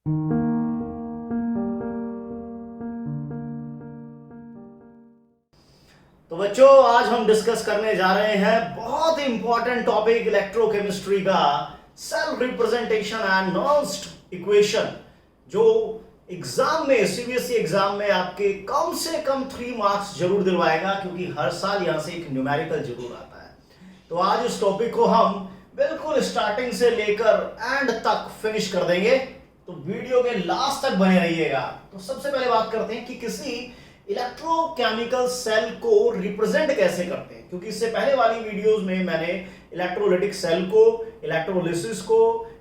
तो बच्चों, आज हम डिस्कस करने जा रहे हैं बहुत इंपॉर्टेंट टॉपिक इलेक्ट्रोकेमिस्ट्री का cell representation and Nernst equation, जो एग्जाम में सीबीएसई एग्जाम में आपके कम से कम 3 मार्क्स जरूर दिलवाएगा, क्योंकि हर साल यहां से एक न्यूमेरिकल जरूर आता है। तो आज इस टॉपिक को हम बिल्कुल स्टार्टिंग से लेकर एंड तक फिनिश कर देंगे, तो वीडियो के लास्ट तक बने रहिएगा। तो सबसे पहले बात करते हैं कि किसी इलेक्ट्रोकेमिकल सेल को रिप्रेजेंट कैसे करते हैं, क्योंकि इससे पहले वाली वीडियोस में मैंने इलेक्ट्रोलाइटिक सेल को, इलेक्ट्रोलिसिस को,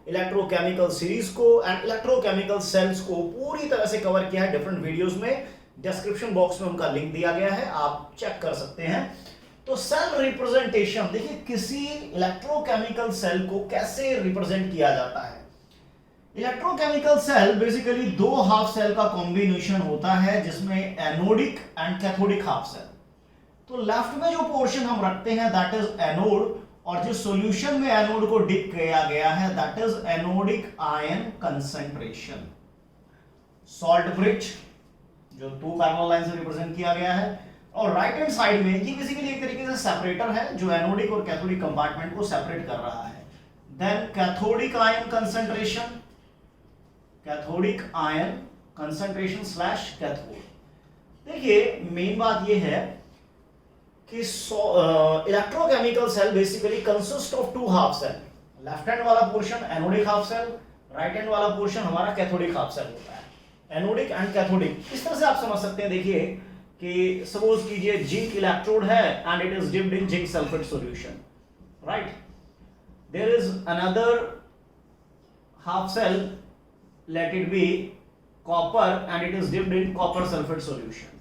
इलेक्ट्रोकेमिकल सीरीज को एंड इलेक्ट्रोकेमिकल सेल्स को पूरी तरह से कवर किया है डिफरेंट वीडियोस में। डिस्क्रिप्शन बॉक्स में उनका लिंक दिया गया है, आप चेक कर सकते हैं। तो सेल रिप्रेजेंटेशन देखिए, किसी इलेक्ट्रोकेमिकल सेल को कैसे रिप्रेजेंट किया जाता है। इलेक्ट्रोकेमिकल सेल बेसिकली दो हाफ सेल का कॉम्बिनेशन होता है, जिसमें anodic and cathodic half cell. तो लेफ्ट में जो पोर्शन हम रखते हैं दैट इज एनोड, और जिस सॉल्यूशन में एनोड को डिप किया गया है that is anodic ion concentration. Salt bridge जो 2 पैरेलल लाइन से रिप्रेजेंट किया गया है, और राइट हैंड साइड में ये बेसिकली एक तरीके से सेपरेटर है जो एनोडिक और कैथोडिक कंपार्टमेंट को सेपरेट कर रहा है। Then cathodic ion concentration, cathodic ion concentration slash cathode. देखिए मेन बात यह है कि electrochemical cell basically consist of 2 half cell. Left hand वाला portion anodic half cell, right hand वाला पोर्शन हमारा कैथोडिक हाफ सेल होता है। एनोडिक एंड कैथोडिक इस तरह से आप समझ सकते हैं। देखिए कि सपोज कीजिए जिंक इलेक्ट्रोड है and it is dipped in zinc sulphate solution, right. There is another half cell, let it be copper and it is dipped in copper sulfate solution.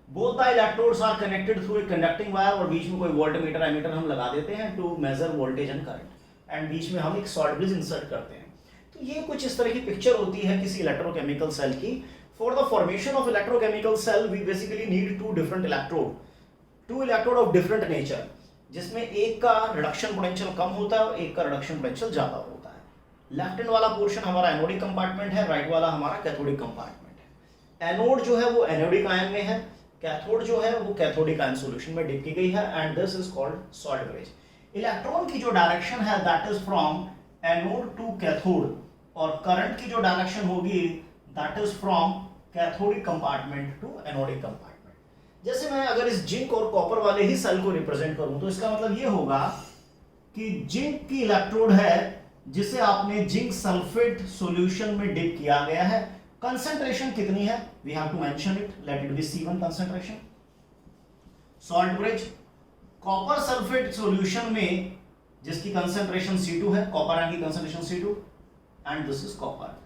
Both the electrodes are connected through a conducting wire, और बीच में कोई voltmeter ammeter हम लगा देते हैं to measure voltage and current, and बीच में हम एक सॉल्ट ब्रिज इंसर्ट करते हैं। तो ये कुछ इस तरह की पिक्चर होती है किसी इलेक्ट्रोकेमिकल सेल की। For the formation of electrochemical cell we basically need 2 different electrode, 2 electrode of different nature, जिसमें एक का रिडक्शन पोटेंशियल कम होता है और एक का रिडक्शन पोटेंशियल ज्यादा होता है। लेफ्ट हैंड वाला पोर्शन हमारा एनोडिक कंपार्टमेंट है, राइट वाला हमारा कैथोडिक कंपार्टमेंट है। एनोड जो है वो एनोडिक आयन में है, कैथोड जो है वो कैथोडिक आयन सॉल्यूशन में डिप की गई है, and this is called salt bridge. Electron की जो डायरेक्शन है that is from anode to cathode, और करंट की जो डायरेक्शन होगी that is from cathodic compartment to anodic compartment. जैसे मैं अगर इस जिंक और कॉपर वाले ही सेल को रिप्रेजेंट करूं तो इसका मतलब ये होगा कि जिंक की इलेक्ट्रोड है जिसे आपने जिंक सल्फेट सॉल्यूशन में डिप किया गया है। कंसंट्रेशन कितनी है, we have to mention it, let it be C1 concentration. Salt bridge copper sulphate solution में जिसकी कंसंट्रेशन C2 है, कॉपर आयन की concentration C2, and this is copper.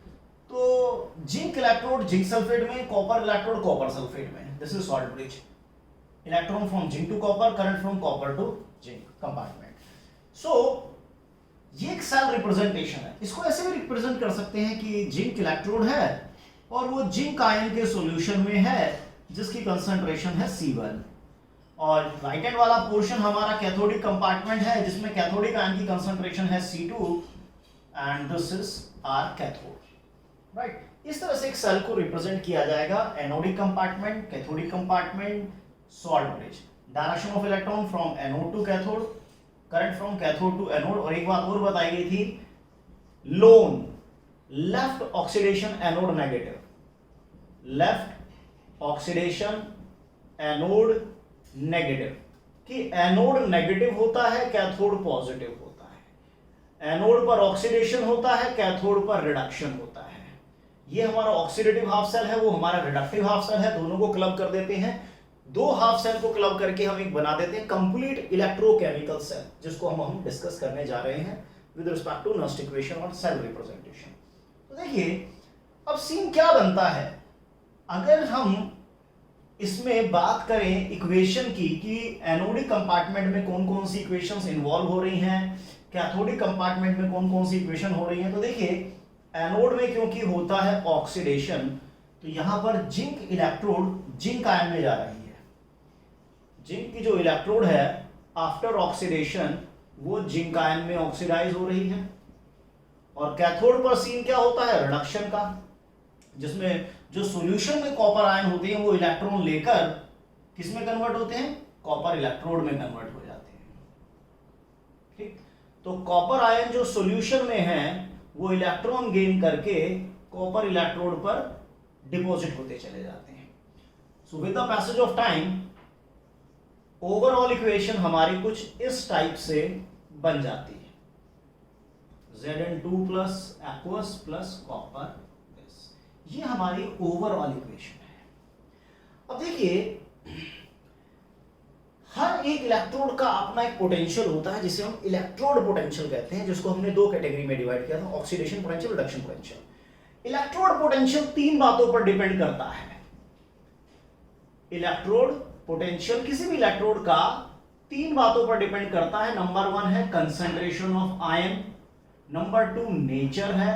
तो जिंक इलेक्ट्रोड जिंक सल्फेट में, कॉपर इलेक्ट्रोड कॉपर सल्फेट में, this is salt bridge. Electron from zinc to copper, current from copper to zinc compartment. सो ये एक cell representation है। इसको ऐसे भी represent कर सकते हैं कि जिंक इलेक्ट्रोड है और वो जिंक आयन के सॉल्यूशन में है जिसकी कंसंट्रेशन है C1, और राइट हैंड वाला पोर्शन हमारा कैथोडिक कंपार्टमेंट है जिसमें कैथोडिक आयन की कंसंट्रेशन है C2, and this is our cathode, right. इस तरह से एक सेल को रिप्रेजेंट किया जाएगा। Anodic compartment, cathodic compartment, salt bridge, direction of electron from anode to cathode, current from cathode to anode. और एक बात और बताई गई थी, loan left oxidation anode negative, left oxidation anode negative, कि एनोड नेगेटिव होता है, कैथोड पॉजिटिव होता है। एनोड पर ऑक्सीडेशन होता है, कैथोड पर रिडक्शन होता है। ये हमारा ऑक्सीडेटिव हाफ सेल है, वो हमारा रिडक्टिव हाफ सेल है। दोनों को क्लब कर देते हैं, 2 हाफ सेल को क्लब करके हम एक बना देते हैं कंप्लीट इलेक्ट्रोकेमिकल सेल, जिसको हम डिस्कस करने जा रहे हैं विद रिस्पेक्ट टू नॉस्ट इक्वेशन और सेल रिप्रेजेंटेशन। तो देखिए अब सीन क्या बनता है अगर हम इसमें बात करें इक्वेशन की, कि एनोडिक कंपार्टमेंट में कौन कौन सी इक्वेशंस इन्वॉल्व हो रही हैं, कैथोडिक कंपार्टमेंट में कौन कौन सी इक्वेशन हो रही हैं। तो देखिए एनोड में क्योंकि होता है ऑक्सीडेशन, तो यहां पर जिंक इलेक्ट्रोड जिंक आयन में जा रही है। जिंक की जो इलेक्ट्रोड है आफ्टर ऑक्सीडेशन वो जिंक आयन में ऑक्सीडाइज हो रही है, और कैथोड पर सीन क्या होता है, रिडक्शन का, जिसमें जो सॉल्यूशन में कॉपर आयन होते हैं वो इलेक्ट्रॉन लेकर किस में कन्वर्ट होते हैं, कॉपर इलेक्ट्रोड में कन्वर्ट हो जाते हैं। ठीक, तो कॉपर आयन जो सॉल्यूशन में है वो इलेक्ट्रॉन गेन करके कॉपर इलेक्ट्रोड पर डिपॉजिट होते चले जाते हैं। So with the passage of time overall equation हमारी कुछ इस टाइप से बन जाती है, Zn2 plus aqueous plus copper, ये हमारी ओवरऑल इक्वेशन है। अब देखिए हर एक इलेक्ट्रोड का अपना एक पोटेंशियल होता है जिसे हम इलेक्ट्रोड पोटेंशियल कहते हैं, जिसको हमने दो कैटेगरी में डिवाइड किया था, oxidation potential, reduction potential. Electrode potential तीन बातों पर डिपेंड करता है। इलेक्ट्रोड पोटेंशियल किसी भी इलेक्ट्रोड का तीन बातों पर डिपेंड करता है। नंबर 1 है concentration of ion, number 2 nature है,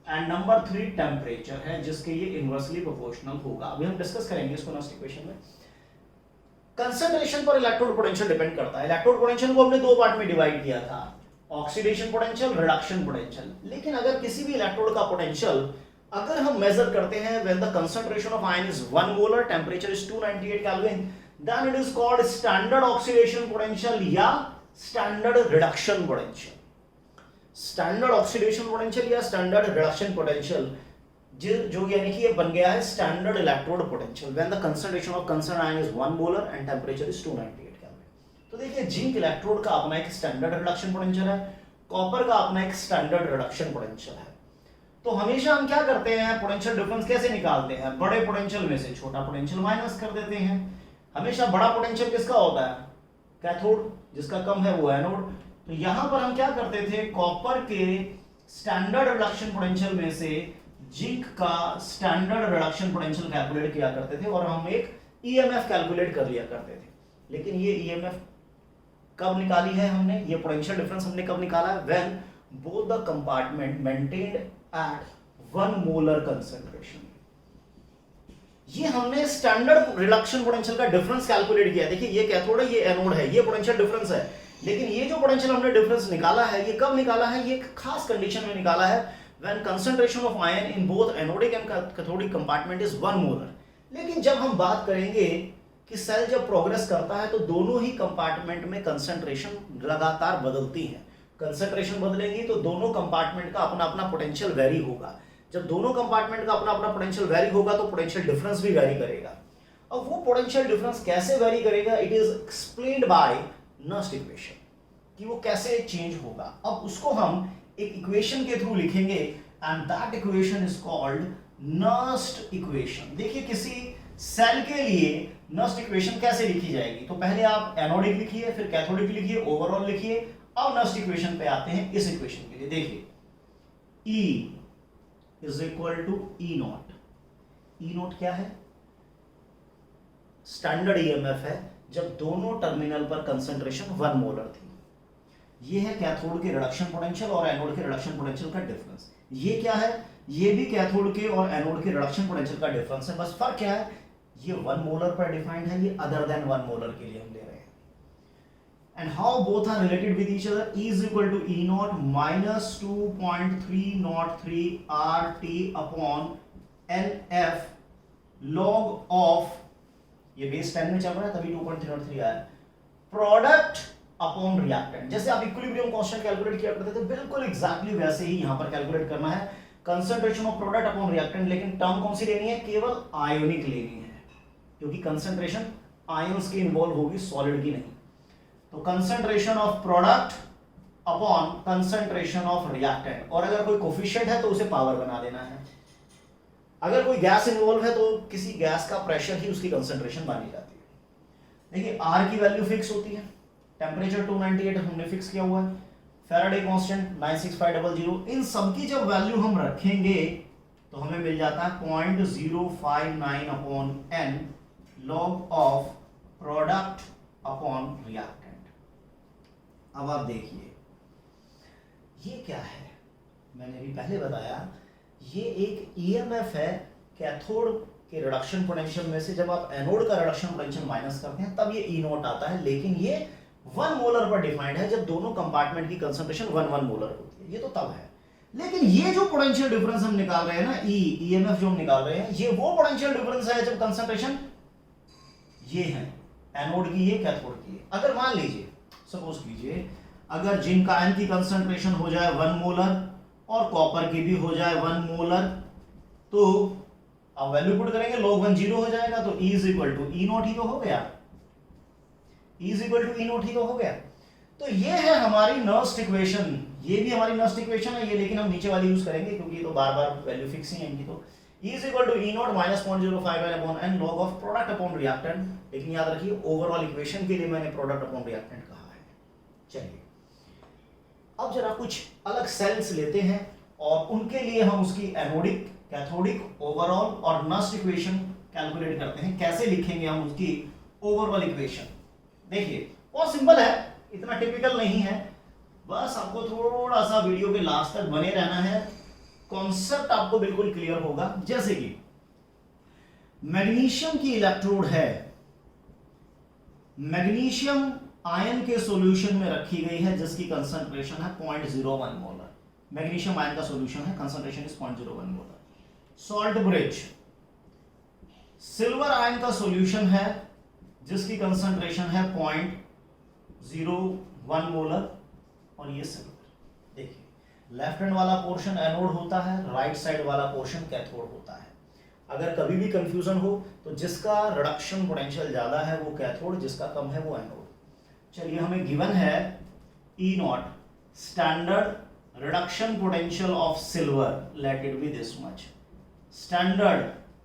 एंड नंबर 3 टेम्परेचर है, जिसके ये इनवर्सली प्रोपोर्शनल होगा। अभी हम डिस्कस करेंगे इसको नेक्स्ट इक्वेशन में। कंसंट्रेशन पर इलेक्ट्रोड पोटेंशियल डिपेंड करता है। इलेक्ट्रोड पोटेंशियल को हमने दो पार्ट में डिवाइड किया था, ऑक्सीडेशन पोटेंशियल, रिडक्शन पोटेंशियल। लेकिन अगर किसी भी इलेक्ट्रोड का पोटेंशियल अगर हम मेजर करते हैं when the concentration of ion is 1 molar, temperature is 298 kelvin, then it is called standard oxidation potential या standard reduction potential. Standard oxidation potential या स्टैंडर्ड रिडक्शन पोटेंशियल जो यानी कि ये बन गया है standard electrode potential when the concentration of concern ion is 1 molar and temperature is 298 kelvin. तो देखिए जिंक इलेक्ट्रोड का अपना एक स्टैंडर्ड रिडक्शन पोटेंशियल है, कॉपर का अपना एक स्टैंडर्ड रिडक्शन पोटेंशियल है। तो हमेशा हम क्या करते हैं, पोटेंशियल डिफरेंस कैसे निकालते हैं, बड़े पोटेंशियल में से छोटा पोटेंशियल माइनस कर देते हैं। हमेशा बड़ा पोटेंशियल किसका होता है, कैथोड, जिसका कम है वो एनोड। तो यहां पर हम क्या करते थे, कॉपर के स्टैंडर्ड रिडक्शन पोटेंशियल में से जिंक का स्टैंडर्ड रिडक्शन पोटेंशियल कैलकुलेट किया करते थे और हम एक ईएमएफ कैलकुलेट कर लिया करते थे। लेकिन ये ईएमएफ कब निकाली है हमने, ये पोटेंशियल डिफरेंस हमने कब निकाला है, when both the compartment maintained eight 1 molar concentration. ये हमने स्टैंडर्ड रिडक्शन पोटेंशियल का डिफरेंस कैलकुलेट किया। देखिए ये कैथोड है, ये एनोड है, ये पोटेंशियल डिफरेंस है। लेकिन ये जो पोटेंशियल हमने डिफरेंस निकाला है ये कब निकाला है, ये एक खास कंडीशन में निकाला है, when concentration of ion in both anodic and cathodic compartment is 1 molar। लेकिन जब हम बात करेंगे कि सेल जब प्रोग्रेस करता है तो दोनों ही कंपार्टमेंट में कंसंट्रेशन लगातार बदलती है। कंसंट्रेशन बदलेंगी तो दोनों कंपार्टमेंट का अपना अपना पोटेंशियल वेरी होगा। जब दोनों कंपार्टमेंट का अपना अपना पोटेंशियल वेरी होगा तो पोटेंशियल डिफरेंस भी वेरी करेगा। अब वो पोटेंशियल डिफरेंस कैसे वेरी करेगा, it is explained by Nernst equation, कि वो कैसे चेंज होगा। अब उसको हम एक इक्वेशन के थ्रू लिखेंगे and that equation is called Nernst equation. देखिए किसी सेल के लिए नस्ट इक्वेशन कैसे लिखी जाएगी, तो पहले आप एनोडिक लिखिए, फिर कैथोडिक लिखिए, ओवरऑल लिखिए। अब नस्ट इक्वेशन पे आते हैं इस इक्वेशन के लिए। देखिए E is equal to E nought. E nought क्या है, स्टैंडर्ड ईएमएफ है जब दोनों टर्मिनल पर कंसंट्रेशन 1 मोलर थी। ये है कैथोड के रिडक्शन पोटेंशियल और एनोड के रिडक्शन पोटेंशियल का डिफरेंस। ये क्या है, ये भी कैथोड के और एनोड के रिडक्शन पोटेंशियल का डिफरेंस है। बस फर्क क्या है, ये 1 मोलर पर डिफाइंड है, ये अदर देन 1 मोलर के लिए हम ले रहे हैं। And how both are related with each other, E is equal to E nought minus 2.303 RT upon NF log of, ये बेस 10 में चल रहा है तभी 2.303 आया, प्रोडक्ट अपॉन रिएक्टेंट। जैसे आप इक्विलिब्रियम कांस्टेंट कैलकुलेट किया करते थे, बिल्कुल एग्जैक्टली वैसे ही यहां पर कैलकुलेट करना है, concentration of product upon reactant. लेकिन टर्म कौन सी लेनी है, केवल आयोनिक लेनी है, क्योंकि कंसंट्रेशन आयंस की इन्वॉल्व होगी, सॉलिड की नहीं। तो concentration of product upon concentration of reactant, और अगर कोई कोफिशिएंट है तो उसे पावर बना देना है। अगर कोई गैस इन्वॉल्व है तो किसी गैस का प्रेशर ही उसकी कंसंट्रेशन मानी जाती है। देखिए आर की वैल्यू फिक्स होती है, टेम्परेचर 298 हमने फिक्स किया हुआ है, फैराडे कांस्टेंट 96500। इन सब की जब वैल्यू हम रखेंगे तो हमें मिल जाता है 0.059 upon n log of product upon reactant. अब आप देखिए ये क्या है, मैंने भी पहले बताया ये एक ईएमएफ है कैथोड के रिडक्शन पोटेंशियल में से। जब आप एनोड का रिडक्शन पोटेंशियल माइनस करते हैं तब ये ई नॉट आता है, लेकिन ये 1 मोलर पर डिफाइंड है जब दोनों कंपार्टमेंट की कंसंट्रेशन 1 मोलर होती है, ये तो तब है। लेकिन ये जो पोटेंशियल डिफरेंस हम निकाल रहे हैं ना, ईएमएफ जो हम निकाल रहे हैं, ये वो पोटेंशियल डिफरेंस है जब कंसंट्रेशन ये है एनोड की, ये कैथोड की है। अगर मान लीजिए, सपोज कीजिए, अगर जिंक आयन की कंसंट्रेशन हो जाए 1 मोलर और कॉपर की भी हो जाए 1 मोलर, तो अब वैल्यू पुट करेंगे, log 1 0 हो जाएगा, तो E is equal to E nought ही तो हो गया, E is equal to E nought ही तो हो गया। तो ये है हमारी नर्स्ट इक्वेशन, ये भी हमारी नर्स्ट इक्वेशन है ये, लेकिन हम नीचे वाली यूज करेंगे क्योंकि ये तो बार बार वैल्यू फिक्स ही है इनकी। तो E is equal to E nought minus 0.05 upon n log of product upon reactant, लेकिन याद रखिए ओवरऑल इक्वेशन के लिए मैंने प्रोडक्ट अपॉन रिएक्टेंट कहा है। चलिए अब जरा कुछ अलग सेल्स लेते हैं और उनके लिए हम उसकी एनोडिक, कैथोडिक, ओवरऑल और नस्ट इक्वेशन कैलकुलेट करते हैं। कैसे लिखेंगे हम उसकी ओवरऑल इक्वेशन? देखिए बहुत सिंपल है, इतना टिपिकल नहीं है, बस आपको थोड़ा सा वीडियो के लास्ट तक बने रहना है, कॉन्सेप्ट आपको बिल्कुल क्लियर होगा। जैसे कि मैग्नीशियम की इलेक्ट्रोड है, मैग्नीशियम आयन के सॉल्यूशन में रखी गई है जिसकी कंसंट्रेशन है 0.01 मोलर। मैग्नीशियम आयन का सॉल्यूशन है, concentration is 0.01 molar. Salt bridge silver ion का सॉल्यूशन है जिसकी कंसंट्रेशन है 0.01 मोलर, और ये सिल्वर। देखिए लेफ्ट हैंड वाला पोर्शन एनोड होता है, राइट साइड वाला पोर्शन कैथोड होता है। अगर कभी भी कंफ्यूजन हो तो जिसका रिडक्शन पोटेंशियल ज्यादा है वो कैथोड, जिसका कम है वो एनोड। चलिए हमें गिवन है E not standard reduction potential of silver, late it B this much, standard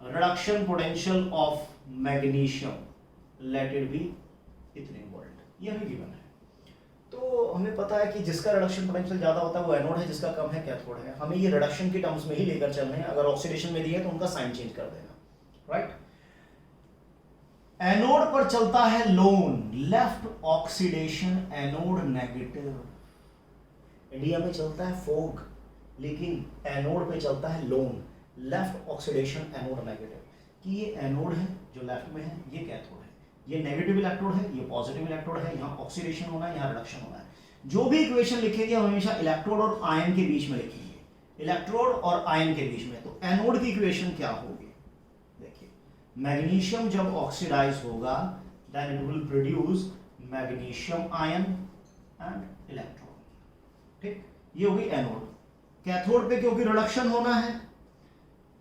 reduction potential of magnesium, late it B इतने वोल्ट, ये हमें गिवन है। तो हमें पता है कि जिसका रिडक्शन पोटेंशियल ज्यादा होता है वो एनोड है, जिसका कम है कैथोड है। हमें ये रिडक्शन के टर्म्स में ही लेकर चलने हैं, अगर ऑक्सीडेशन में दिए तो उनका साइन चेंज कर देना, राइट। एनोड पर चलता है loan, left oxidation anode negative. India में चलता है फोग, लेकिन एनोड पे चलता है loan, left oxidation anode negative. कि ये एनोड है जो लेफ्ट में है, ये कैथोड है, ये नेगेटिव इलेक्ट्रोड है, ये पॉजिटिव इलेक्ट्रोड है, यहाँ ऑक्सीडेशन होना है, यहाँ रिडक्शन होना है। जो भी इक्वेशन लिखेंगे हम हमेशा इलेक्ट्रोड और आयन के बीच में लिखेंगे, इलेक्ट्रोड और आयन के बीच में। तो एनोड की इक्वेशन क्या होगी? देखिए मैग्नीशियम जब ऑक्सीडाइज होगा then it will produce magnesium ion and electron, ठीक, ये होगी एनोड। कैथोड पे क्योंकि रिडक्शन होना है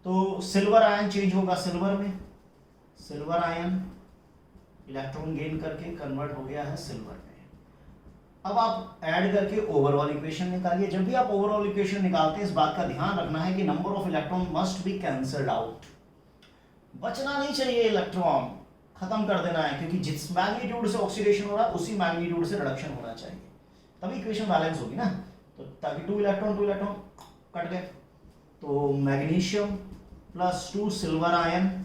तो सिल्वर आयन चेंज होगा सिल्वर में, सिल्वर आयन इलेक्ट्रॉन गेन करके कन्वर्ट हो गया है सिल्वर में। अब आप ऐड करके ओवरऑल इक्वेशन निकालिए। जब भी आप ओवरऑल इक्वेशन निकालते हैं इस बात का ध्यान रखना है कि number of electron must be cancelled out, बचना नहीं चाहिए, इलेक्ट्रॉन खत्म कर देना है, क्योंकि जिस मैग्नीट्यूड से ऑक्सीडेशन हो रहा है उसी मैग्नीट्यूड से रिडक्शन होना चाहिए, तभी इक्वेशन बैलेंस होगी ना। तो ताकि 2 इलेक्ट्रॉन कट गए, तो magnesium plus 2 silver ion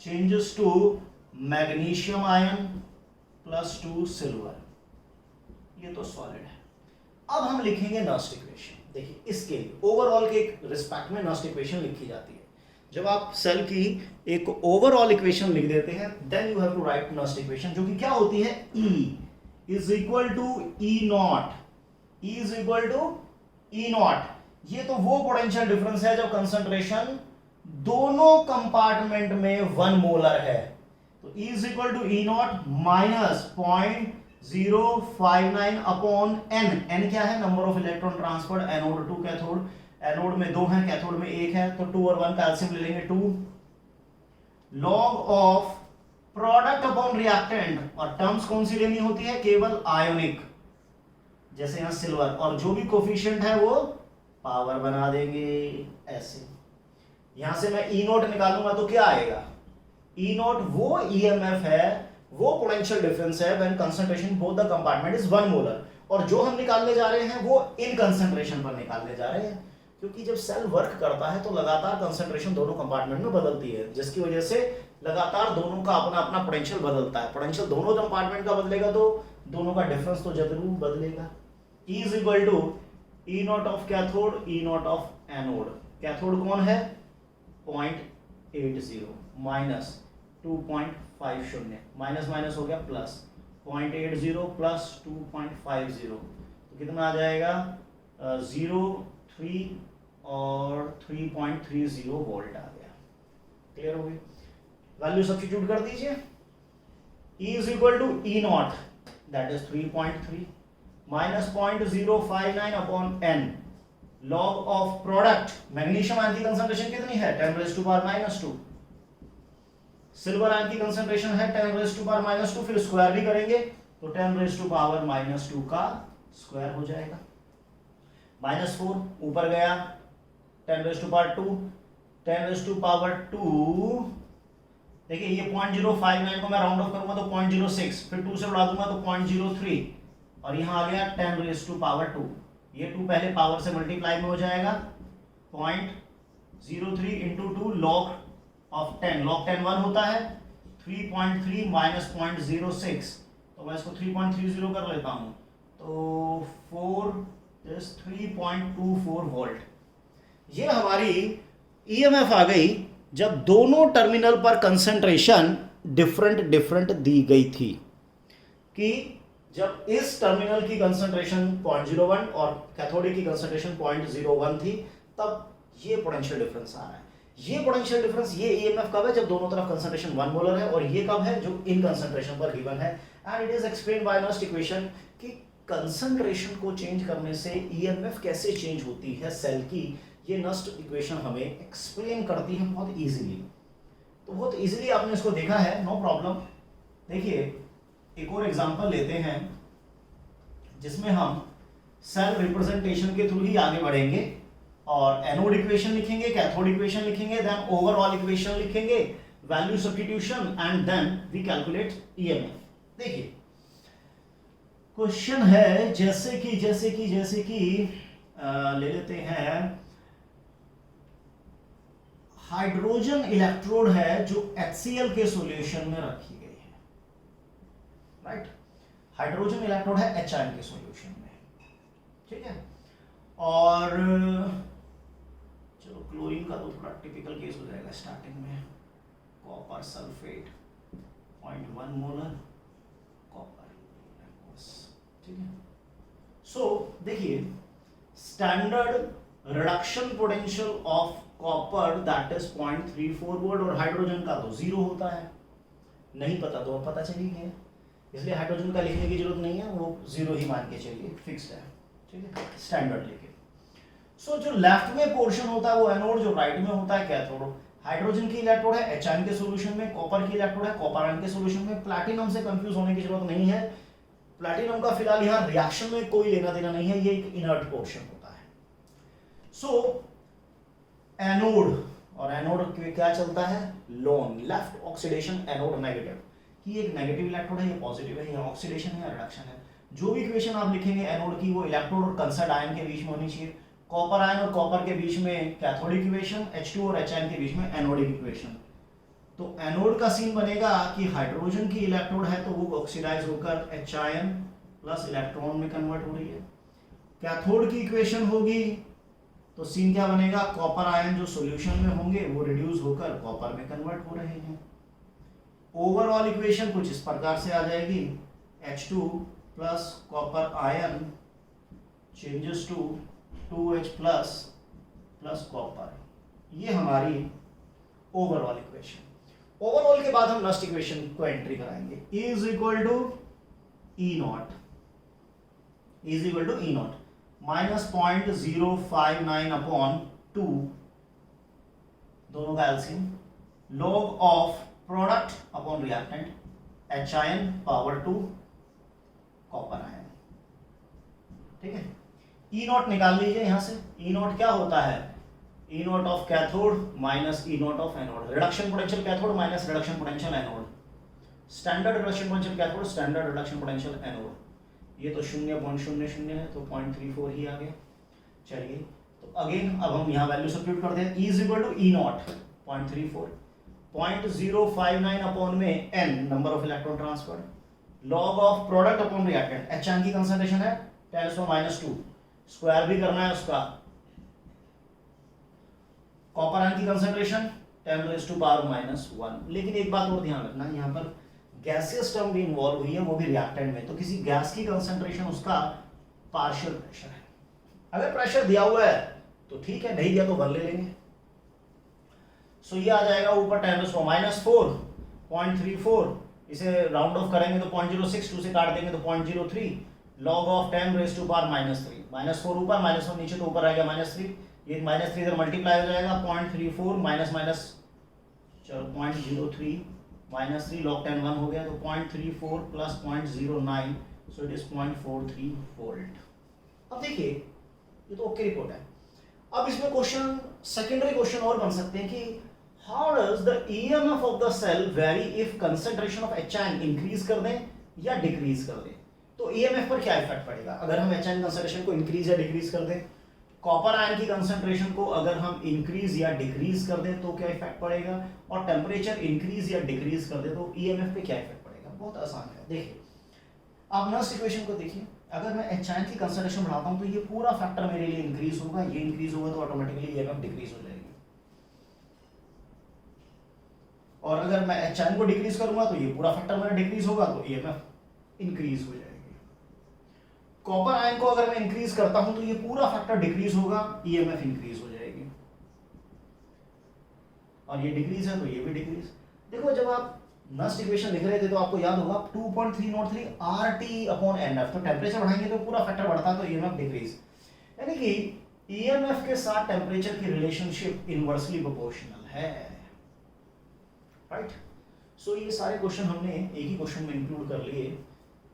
changes to magnesium ion plus 2 silver, ये तो सॉलिड है। अब हम लिखेंगे नस्ट इक्वेशन। देखिए इसके ओवरऑल के रिस्पेक्ट में नस्ट इक्वेशन लिखी जाती है। जब आप सेल की एक ओवरऑल इक्वेशन लिख देते हैं then you have to write Nernst equation, जो कि क्या होती है, E is equal to E nought, E is equal to E nought. ये तो वो पोटेंशियल डिफरेंस है जब कंसंट्रेशन दोनों कंपार्टमेंट में 1 मोलर है। तो E is equal to E nought minus 0.059 upon N। N क्या है? Number of electron transferred anode to cathode. Anode में 2 है, कैथोड में 1 है, तो 2 और 1 का एलसीएम ले लेंगे 2। Log of product upon reactant, और टर्म्स कौन सी लेनी होती है? केवल आयोनिक, जैसे यहां सिल्वर, और जो भी कोफिशिएंट है वो पावर बना देंगे ऐसे। यहां से मैं E नोट निकालूंगा तो क्या आएगा? E नोट वो EMF है, वो पोटेंशियल डिफरेंस है when concentration both the compartment is 1 molar. और जो हम निकालने जा रहे हैं वो इन कंसंट्रेशन पर निकालने जा रहे हैं, क्योंकि जब सेल वर्क करता है तो लगातार कंसंट्रेशन दोनों कंपार्टमेंट में बदलती है, जिसकी वजह से लगातार दोनों का अपना अपना पोटेंशियल बदलता है। पोटेंशियल दोनों कंपार्टमेंट का बदलेगा तो दोनों का डिफरेंस तो जरूर बदलेगा। E is equal to E nought of cathode, E nought of anode. Cathode कौन है? 0.80 माइनस 2.50, माइनस माइनस हो गया प्लस 0.80 प्लस 2.50, तो कितना आ जाएगा? 0.3 और 3.30 वोल्ट आ गया। क्लियर हो गई? वैल्यू सब्स्टिट्यूट कर दीजिए। E is equal to E nought that is 3.3 minus 0.059 upon n log of product. Magnesium ion की कंसंट्रेशन कितनी है? 10⁻⁻²। सिल्वर आयन की कंसंट्रेशन है 10⁻⁻²। फिर स्क्वायर भी करेंगे तो 10⁻⁻² का स्क्वायर हो जाएगा। -4 ऊपर गया 10⁻², 10⁻²। देखिए ये 0.059 को मैं राउंड ऑफ करूंगा तो 0.06, फिर 2 से बढ़ा दूंगा तो 0.03 और यहाँ आ गया 10⁻²। ये 2 पहले पावर से मल्टीप्लाई में हो जाएगा। 0.03 इंटू 2 लॉग ऑफ 10, लॉग 10 1 होता है। 3.3 माइनस 0.06, तो मैं इसको 3.30 कर लेता हूँ तो 3.24 वोल्ट। ये हमारी ईएमएफ आ गई जब दोनों टर्मिनल पर कंसंट्रेशन डिफरेंट दी गई थी। कि जब इस टर्मिनल की कंसंट्रेशन 0.01 और कैथोडिक की कंसंट्रेशन 0.01 थी, तब ये पोटेंशियल डिफरेंस आ रहा है। ये पोटेंशियल डिफरेंस, ये ईएमएफ कब है? जब दोनों तरफ कंसंट्रेशन 1 मोलर है। और ये कब है? जो इन कंसंट्रेशन पर गिवन है। And it is explained bye Nernst equation कि कंसंट्रेशन को चेंज करने से ईएमएफ कैसे चेंज होती है सेल की। ये नर्स्ट इक्वेशन हमें एक्सप्लेन करती है बहुत इजीली। तो बहुत इजीली आपने इसको देखा है, नो प्रॉब्लम। देखिए एक और एग्जांपल लेते हैं जिसमें हम सेल रिप्रेजेंटेशन के थ्रू ही आगे बढ़ेंगे और एनोड इक्वेशन लिखेंगे, कैथोड इक्वेशन लिखेंगे, देन ओवरऑल इक्वेशन लिखेंगे, value substitution and then we calculate EMF. देखिए क्वेश्चन है जैसे कि ले लेते हैं हाइड्रोजन इलेक्ट्रोड है जो HCl के सॉल्यूशन में रखी गई है, राइट। हाइड्रोजन इलेक्ट्रोड है H आयन के सॉल्यूशन में, ठीक है। और चलो क्लोरीन का तो थोड़ा टिपिकल केस हो जाएगा स्टार्टिंग में। कॉपर सल्फेट 0.1 मोलर कॉपर, ठीक है। सो देखिए standard reduction potential of copper that is 0.34 volt और हाइड्रोजन का तो 0 होता है। नहीं पता तो अब पता चल ही गया, इसलिए हाइड्रोजन का लिखने की जरूरत नहीं है, वो 0 ही मान के चलिए, फिक्स्ड है, ठीक है, स्टैंडर्ड लेके। सो जो लेफ्ट में पोर्शन होता है वो एनोड, जो राइट में होता है कैथोड। हाइड्रोजन की इलेक्ट्रोड है H आयन के सॉल्यूशन में, कॉपर की इलेक्ट्रोड है कॉपर आयन के सॉल्यूशन में। प्लैटिनम से कंफ्यूज होने की जरूरत नहीं है, प्लैटिनम का फिलहाल यहाँ रिएक्शन में कोई लेना देना नहीं है, ये एक इनर्ट पोर्शन होता है। सो एनोड, और एनोड क्या चलता है? Loan, left oxidation anode negative, कि एक नेगेटिव इलेक्ट्रोड है, ये पॉजिटिव है, ये ऑक्सीडेशन है या रिडक्शन है। जो भी इक्वेशन आप लिखेंगे एनोड की वो इलेक्ट्रोड और कंसर्ड आयन के बीच में होनी चाहिए। कॉपर आयन और कॉपर के बीच में कैथोडिक इक्वेशन, H2 और H आयन के बीच में एनोडिक इक्वेशन। तो एनोड का सीन बनेगा कि हाइड्रोजन की इलेक्ट्रोड है तो वो ऑक्सीडाइज होकर H आयन प्लस इलेक्ट्रॉन में कन्वर्ट हो रही है। कैथोड की इक्वेशन होगी तो सीन क्या बनेगा? कॉपर आयन जो सॉल्यूशन में होंगे वो रिड्यूस होकर कॉपर में कन्वर्ट हो रहे हैं। ओवरऑल इक्वेशन कुछ इस प्रकार से आ जाएगी, H2 plus copper ion changes to 2H plus plus copper. ये हमारी ओवरऑल इक्वेशन। ओवरऑल के बाद हम लास्ट इक्वेशन को एंट्री कराएंगे। E is equal to E nought, is equal to E nought minus 0.059 upon 2, दोनों का LCM, log of product upon reactant H ion power 2 copper ion, ठीक है। E नॉट निकाल लीजिए यहां से। E नॉट क्या होता है? E nought of cathode minus E nought of anode, reduction potential cathode minus reduction potential anode. Standard reduction potential cathode, standard reduction potential anode. ये तो 0.00 है तो 0.34 ही आ गया। चलिए तो अगेन अब हम यहाँ वैल्यू सब्स्टिट्यूट करते हैं। E is equal to E nought 0.34, 0.059 upon में n number of electron transfer, log of product upon reactant. H ion की कंसंट्रेशन है 10⁻², स्क्वायर भी करना है उसका। कॉपर आयन की कंसंट्रेशन 10⁻⁻1। लेकिन एक बात और ध्यान रखना, यहाँ पर गैसियस टर्म भी इन्वॉल्व हुई है, वो भी रिएक्टेंट में, तो किसी गैस की कंसंट्रेशन उसका पार्शियल प्रेशर है, अगर प्रेशर दिया हुआ है तो ठीक है, नहीं दिया तो 1 ले लेंगे। सो ये आ जाएगा ऊपर 10⁻⁴ 0.34, इसे राउंड ऑफ करेंगे तो 0.06, 2 से काट देंगे तो 0.03 log of 10⁻³ -3, -4 ऊपर -1 नीचे, तो ऊपर आएगा -3, ये -3 इधर मल्टीप्लाई हो जाएगा 0.34 माइनस चलो 0.03 -3 log 10 1 हो गया, तो 0.34 plus 0.09, so it is 0.43 volt. अब देखिए ये तो ओके रिपोर्ट है। अब इसमें क्वेश्चन, सेकेंडरी क्वेश्चन और बन सकते हैं कि how does the EMF of the cell vary if concentration of HN increase कर दें या डिक्रीज कर दें, तो ईएमएफ पर क्या इफेक्ट पड़ेगा अगर हम HN कंसंट्रेशन को इंक्रीज या डिक्रीज कर दें। कॉपर आयन की कंसंट्रेशन को अगर हम इंक्रीज या डिक्रीज कर दें तो क्या इफेक्ट पड़ेगा, और टेम्परेचर इंक्रीज या डिक्रीज कर दें तो ईएमएफ पे क्या इफेक्ट पड़ेगा। बहुत आसान है। देखिए आप नर्स इक्वेशन को देखिए, अगर मैं HN की कंसंट्रेशन बढ़ाता हूं तो ये पूरा फैक्टर मेरे लिए इंक्रीज होगा, ये इंक्रीज होगा तो ऑटोमेटिकली ईएमएफ डिक्रीज हो जाएगी, और अगर मैं HN को डिक्रीज करूंगा तो ये पूरा फैक्टर मेरा डिक्रीज होगा तो ईएमएफ इंक्रीज हो जाएगी। कॉपर आयन को अगर मैं इंक्रीज करता हूं तो ये पूरा फैक्टर डिक्रीज होगा, ईएमएफ इंक्रीज हो जाएगी, और ये डिक्रीज है तो ये भी डिक्रीज। देखो जब आप नस्ट इक्वेशन लिख रहे थे तो आपको याद होगा 2.303 RT/NF, तो टेम्परेचर बढ़ाएंगे तो पूरा फैक्टर बढ़ता है तो ईएमएफ डिक्रीज, यानी कि ईएमएफ के साथ टेम्परेचर की रिलेशनशिप इनवर्सली प्रोपोर्शनल है, राइट। सो ये सारे क्वेश्चन हमने एक ही क्वेश्चन में इंक्लूड कर लिए।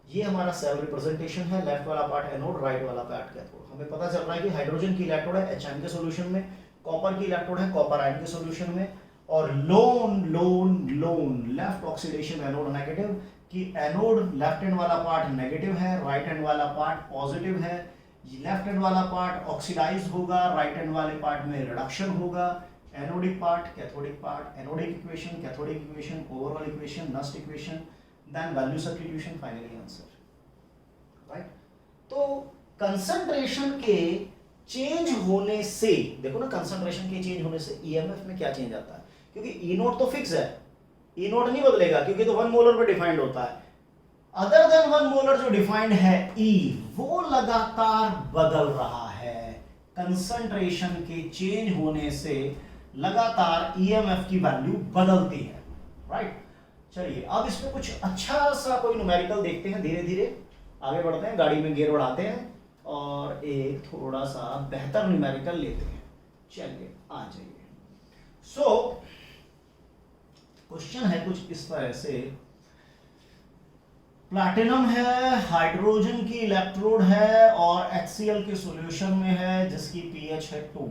ये हमारा सेल रिप्रेजेंटेशन है, लेफ्ट वाला पार्ट एनोड, राइट वाला पार्ट कैथोड। हमें पता चल रहा है कि हाइड्रोजन की इलेक्ट्रोड है HN के सॉल्यूशन में, कॉपर की इलेक्ट्रोड है कॉपर आयन के सॉल्यूशन में, और loan left oxidation anode negative, कि एनोड लेफ्ट हैंड वाला पार्ट नेगेटिव है, राइट हैंड वाला पार्ट पॉजिटिव है। लेफ्ट हैंड वाला पार्ट ऑक्सीडाइज होगा, राइट हैंड वाले पार्ट में रिडक्शन होगा। Anodic part, cathodic part, anodic equation, cathodic equation, overall equation, Nernst equation, then value substitution, finally answer, right. तो concentration के change होने से, देखो ना कंसंट्रेशन के चेंज होने से ईएमएफ में क्या चेंज आता है, क्योंकि ई नोट तो फिक्स है, ई नोट नहीं बदलेगा क्योंकि तो 1 मोलर पे डिफाइंड होता है। अदर देन 1 मोलर जो डिफाइंड है ई, वो लगातार बदल रहा है। कंसंट्रेशन के चेंज होने से लगातार ईएमएफ की वैल्यू बदलती है, राइट। चलिए अब इसमें कुछ अच्छा सा कोई न्यूमेरिकल देखते हैं, धीरे धीरे आगे बढ़ते हैं, गाड़ी में गियर बढ़ाते हैं और एक थोड़ा सा बेहतर न्यूमेरिकल लेते हैं। चलिए आ जाइए। सो क्वेश्चन है कुछ इस तरह से, प्लैटिनम है, हाइड्रोजन की इलेक्ट्रोड है और HCl के सॉल्यूशन में है जिसकी pH है 2,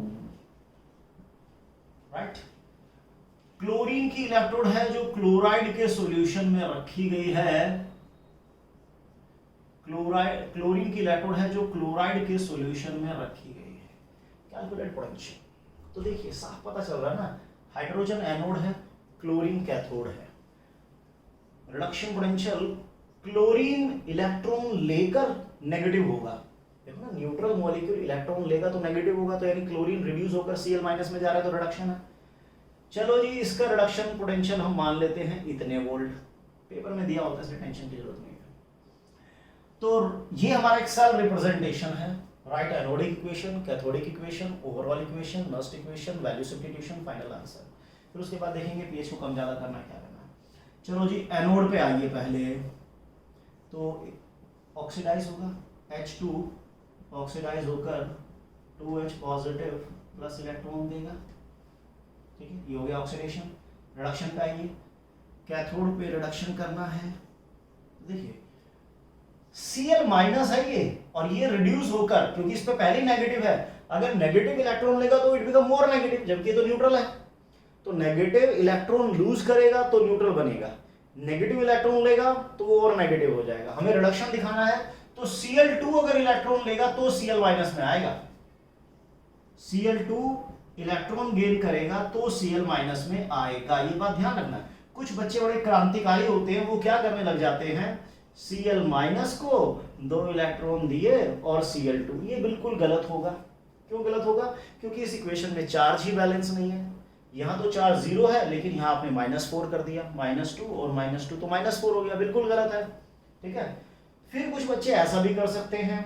राइट। क्लोरीन की इलेक्ट्रोड है जो क्लोराइड के सॉल्यूशन में रखी गई है, क्लोरीन की इलेक्ट्रोड है जो क्लोराइड के सॉल्यूशन में रखी गई है। कैलकुलेट पोटेंशियल, तो देखिए साफ पता चल रहा है ना, हाइड्रोजन एनोड है, क्लोरीन कैथोड है। रिडक्शन पोटेंशियल, क्लोरीन इलेक्ट्रॉन लेकर नेगेटिव होगा, देखो ना न्यूट्रल मॉलिक्यूल इलेक्ट्रॉन लेगा तो नेगेटिव होगा, तो यानी क्लोरीन रिड्यूस होकर Cl- में जा रहा है तो रिडक्शन है। चलो जी इसका रिडक्शन पोटेंशियल हम मान लेते हैं इतने वोल्ट, पेपर में दिया होता है इसलिए टेंशन की जरूरत नहीं है। तो ये हमारा एक सेल रिप्रेजेंटेशन है, right. Anodic equation, cathodic equation, overall equation, Nernst equation, value substitution, final answer. फिर उसके बाद देखेंगे पीएच को कम ज्यादा करना क्या करना है। चलो जी एनोड पे आइए पहले, तो ऑक्सीडाइज होगा, H2 ऑक्सीडाइज होकर 2H पॉजिटिव प्लस इलेक्ट्रॉन देगा, ठीक है, ये हो गया ऑक्सीडेशन। रिडक्शन पे आइए, कैथोड पे रिडक्शन करना है, देखिए Cl माइनस है ये, और ये रिड्यूस होकर, क्योंकि इस पे पहले ही नेगेटिव है, अगर नेगेटिव इलेक्ट्रॉन लेगा तो इट बिकम मोर नेगेटिव, जबकि तो न्यूट्रल है, तो नेगेटिव इलेक्ट्रॉन लूज करेगा तो न्यूट्रल बनेगा, नेगेटिव इलेक्ट्रॉन लेगा तो वो और नेगेटिव हो जाएगा। हमें रिडक्शन दिखाना है, तो Cl2 अगर इलेक्ट्रॉन लेगा तो Cl माइनस में आएगा, Cl2 इलेक्ट्रॉन गेन करेगा तो Cl माइनस में आएगा, ये बात ध्यान रखना। कुछ बच्चे बड़े क्रांतिकारी होते हैं, वो क्या करने लग जाते हैं, Cl माइनस को 2 इलेक्ट्रॉन दिए और Cl2, ये बिल्कुल गलत होगा। क्यों गलत होगा, क्योंकि इस इक्वेशन में चार्ज ही बैलेंस नहीं है, यहाँ तो चार्ज 0 है लेकिन यहाँ आपने -4 कर दिया, -2 और -2 तो -4 हो गया, बिल्कुल गलत है, ठीक है। फिर कुछ बच्चे ऐसा भी कर सकते हैं,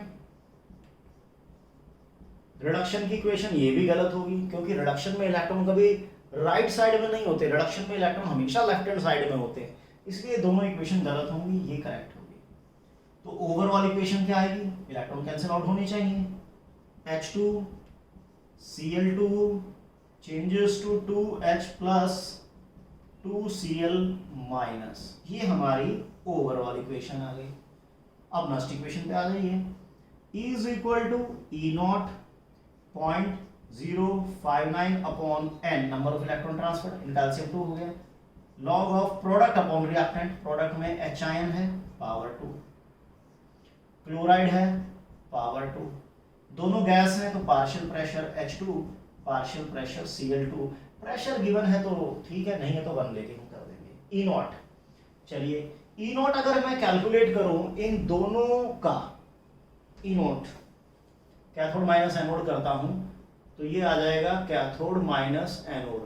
रिडक्शन की इक्वेशन ये भी गलत होगी, क्योंकि रिडक्शन में इलेक्ट्रॉन कभी राइट साइड में नहीं होते, रिडक्शन में इलेक्ट्रॉन हमेशा लेफ्ट हैंड साइड में होते हैं, इसलिए दोनों इक्वेशन गलत होंगी, ये करेक्ट होगी। तो ओवरऑल इक्वेशन क्या आएगी, इलेक्ट्रॉन कैंसिल आउट होने चाहिए, H2Cl2 changes to 2H plus 2Cl minus, ये हमारी ओवरऑल इक्वेशन आ गई। अब नेक्स्ट इक्वेशन पे आ जाइए, E is equal to E nought 0.059 upon n number of electron transfer, in calcium 2 हो गया, log of product upon reactant, product में H आयन है पावर 2, क्लोराइड है पावर 2, दोनों गैस हैं तो partial pressure H2 partial pressure Cl2, pressure given है तो ठीक है, नहीं है तो 1 लेके हम कर देंगे। E नॉट, चलिए E नॉट अगर मैं कैलकुलेट करूं इन दोनों का, E naught cathode minus anode करता हूं तो ये आ जाएगा कैथोड माइनस एनोड,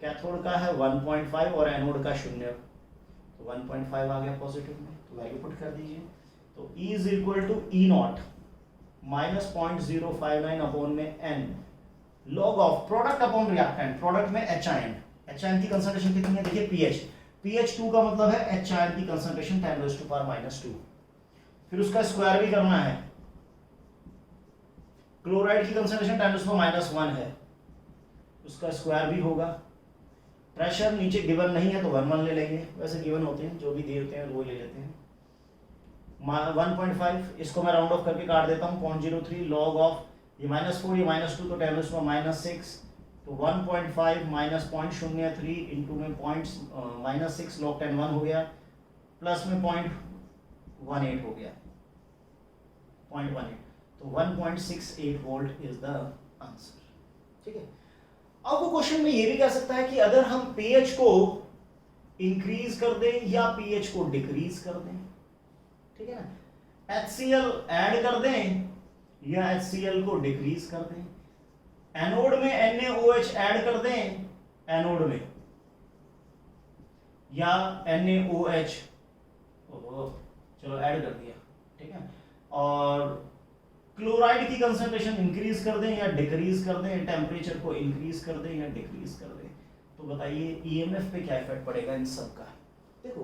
कैथोड का है 1.5 और एनोड का 0, तो 1.5 आ गया पॉजिटिव में, तो वैल्यू पुट कर दीजिए। तो E is equal to E nought minus 0.059 upon में n log of product upon reactant, product में H आयन, H आयन की कंसंट्रेशन कितनी है, देखिए pH 2 का मतलब है H आयन की कंसंट्रेशन 10⁻⁻², फिर उसका स्क्वायर भी करना है, क्लोराइड की कंसंट्रेशन 10⁻⁻1 है, उसका स्क्वायर भी होगा, प्रेशर नीचे गिवन नहीं है तो 1 ले लेंगे, वैसे गिवन होते हैं जो भी देते हैं वो ले लेते हैं, 1.5 इसको मैं राउंड ऑफ करके काट देता हूँ 0.03 लॉग ऑफ ये -4 ये -2 तो 10⁻⁻6, तो 1.5 माइनस 0.03 इंटू में -6 लॉग 10 1 हो गया, प्लस में 0.18 हो गया 0.18, तो 1.68 वोल्ट इज द आंसर। ठीक है, अब वो क्वेश्चन में ये भी कह सकता है कि अगर हम pH को इंक्रीज कर दें या pH को डिक्रीज कर दें, ठीक है ना, HCl ऐड कर दें या HCl को डिक्रीज कर दें, एनोड में NaOH ऐड कर दें एनोड में, या NaOH चलो ऐड कर दिया, ठीक है, और क्लोराइड की कंसंट्रेशन इंक्रीज कर दें या डिक्रीज कर दें, टेम्परेचर को इंक्रीज कर दें या डिक्रीज कर दें, तो बताइए ईएमएफ पे क्या इफेक्ट पड़ेगा इन सब का। देखो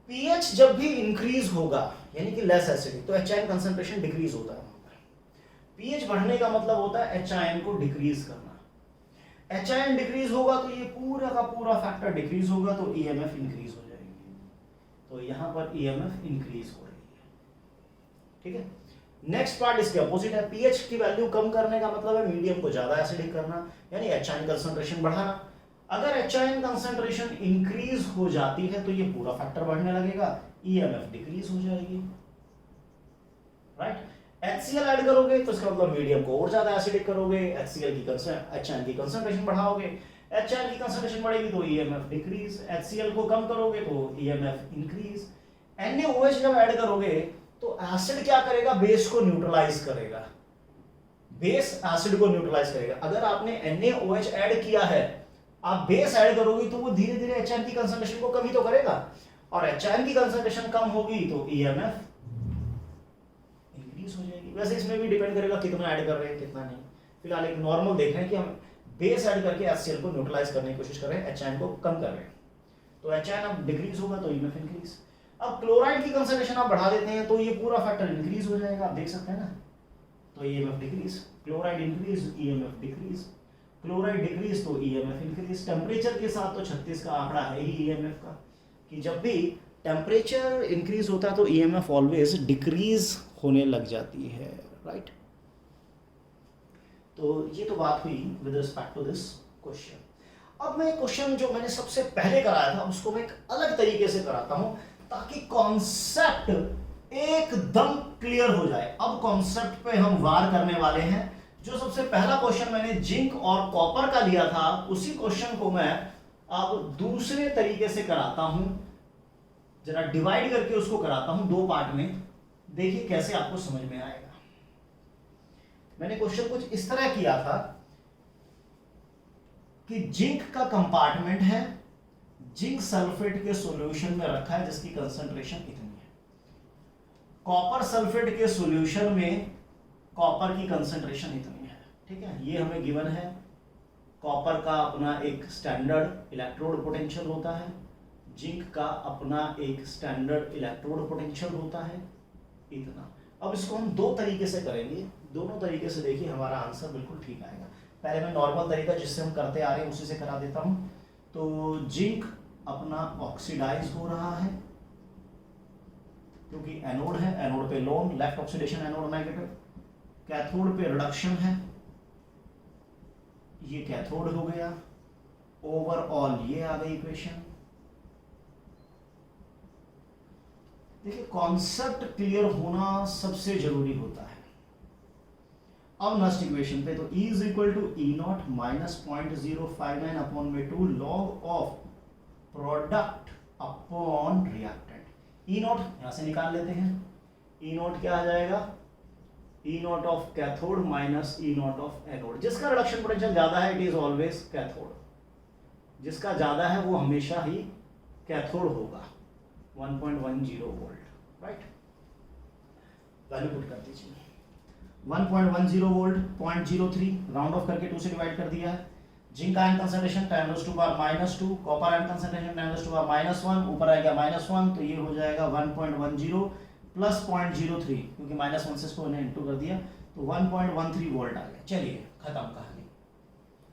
पीएच जब भी इंक्रीज होगा यानी कि लेस एसिडिक तो एच आयन कंसंट्रेशन डिक्रीज होता है, पीएच बढ़ने का मतलब होता है एच आयन को डिक्रीज करना, एच आयन डिक्रीज होगा तो ये पूरा का पूरा फैक्टर डिक्रीज होगा तो ईएमएफ इंक्रीज हो जाएगी, तो यहां पर ईएमएफ इंक्रीज हो रही है। ठीक है, नेक्स्ट पार्ट इसके अपोजिट है, पीएच की वैल्यू कम करने का मतलब है मीडियम को ज्यादा एसिडिक करना यानी एच आयन कंसंट्रेशन बढ़ाना। अगर एच आयन कंसंट्रेशन इंक्रीज हो जाती है तो ये पूरा फैक्टर बढ़ने लगेगा, ईएमएफ डिक्रीज हो जाएगी, राइट। HCl ऐड करोगे तो इसका मतलब मीडियम को और ज्यादा एसिडिक करोगे, HCl की एच आयन की कंसंट्रेशन बढ़ाओगे, एच आयन की कंसंट्रेशन बढ़ेगी तो ईएमएफ डिक्रीज, HCl को कम करोगे तो ईएमएफ इंक्रीज। NaOH जब ऐड करोगे तो एसिड क्या करेगा, बेस को न्यूट्रलाइज करेगा, बेस एसिड को न्यूट्रलाइज करेगा। अगर आपने NaOH ऐड किया है, आप बेस ऐड करोगे तो वो धीरे धीरे एच आयन की कंसंट्रेशन को कम ही तो करेगा, और एच आयन की कंसंट्रेशन कम होगी तो ईएमएफ इंक्रीज हो जाएगी। वैसे इसमें भी डिपेंड करेगा कितना ऐड कर रहे हैं कितना नहीं, फिलहाल एक नॉर्मल देख रहे हैं कि हम बेस ऐड करके HCl को न्यूट्रलाइज करने की कोशिश कर रहे हैं, एच आयन को कम कर रहे हैं, तो एच आयन अब डिक्रीज होगा तो ईएमएफ इंक्रीज। अब क्लोराइड की कंसंट्रेशन आप बढ़ा देते हैं तो ये पूरा फैक्टर इंक्रीज हो जाएगा, आप देख सकते हैं ना, तो EMF decrease, chloride increase EMF decrease, chloride decrease तो ईएमएफ इंक्रीज। टेम्परेचर के साथ तो 36 का आंकड़ा है ही ईएमएफ का, कि जब भी टेम्परेचर इंक्रीज होता है तो ईएमएफ ऑलवेज डिक्रीज होने लग जाती है, राइट। तो ये तो बात हुई with respect to this question. अब मैं क्वेश्चन जो मैंने सबसे पहले कराया था उसको मैं एक अलग तरीके से कराता हूं ताकि कॉन्सेप्ट एकदम क्लियर हो जाए। अब कॉन्सेप्ट पे हम वार करने वाले हैं। जो सबसे पहला क्वेश्चन मैंने जिंक और कॉपर का लिया था उसी क्वेश्चन को मैं अब दूसरे तरीके से कराता हूं, जरा डिवाइड करके उसको कराता हूं दो पार्ट में, देखिए कैसे आपको समझ में आएगा। मैंने क्वेश्चन कुछ इस तरह किया था कि जिंक का कंपार्टमेंट है, जिंक सल्फेट के सॉल्यूशन में रखा है जिसकी कंसंट्रेशन इतनी है, कॉपर सल्फेट के सॉल्यूशन में कॉपर की कंसंट्रेशन इतनी है, ठीक है, ये हमें गिवन है। कॉपर का अपना एक स्टैंडर्ड इलेक्ट्रोड पोटेंशियल होता है, जिंक का अपना एक स्टैंडर्ड इलेक्ट्रोड पोटेंशियल होता है, इतना। अब इसको हम दो तरीके से करेंगे, दोनों तरीके से देखिए हमारा आंसर बिल्कुल ठीक आएगा। पहले मैं नॉर्मल तरीका जिससे हम करते आ रहे हैं उसी से करा देता हूं। तो जिंक अपना ऑक्सीडाइज हो रहा है क्योंकि एनोड है, एनोड पे loan, left oxidation, anode negative. Cathode पे रिडक्शन है, ये कैथोड हो गया। ओवरऑल ये आ गई इक्वेशन। देखिए कॉन्सेप्ट क्लियर होना सबसे जरूरी होता है। अब नेक्स्ट इक्वेशन पे, तो E is equal to E0 minus 0.059 upon में 2 log of product upon reactant. E0 यहां से निकाल लेते हैं। E0 क्या आ जाएगा? E0 of cathode minus E0 of anode. जिसका रिडक्शन पोटेंशियल ज्यादा है इट इज ऑलवेज कैथोड, जिसका ज्यादा है वो हमेशा ही कैथोड होगा। 1.10 वोल्ट, राइट। वैल्यू पुट कर दीजिए। 1.10 वोल्ट, 0.03 राउंड ऑफ करके 2 से डिवाइड कर दिया है। Zinc ion concentration 10⁻⁻2, copper ion concentration 10⁻⁻1, ऊपर आएगा -1, तो ये हो जाएगा 1.10 प्लस 0.03, क्योंकि -1 से इसको इनटू कर दिया तो 1.13 वोल्ट आ गया। चलिए खत्म कहानी,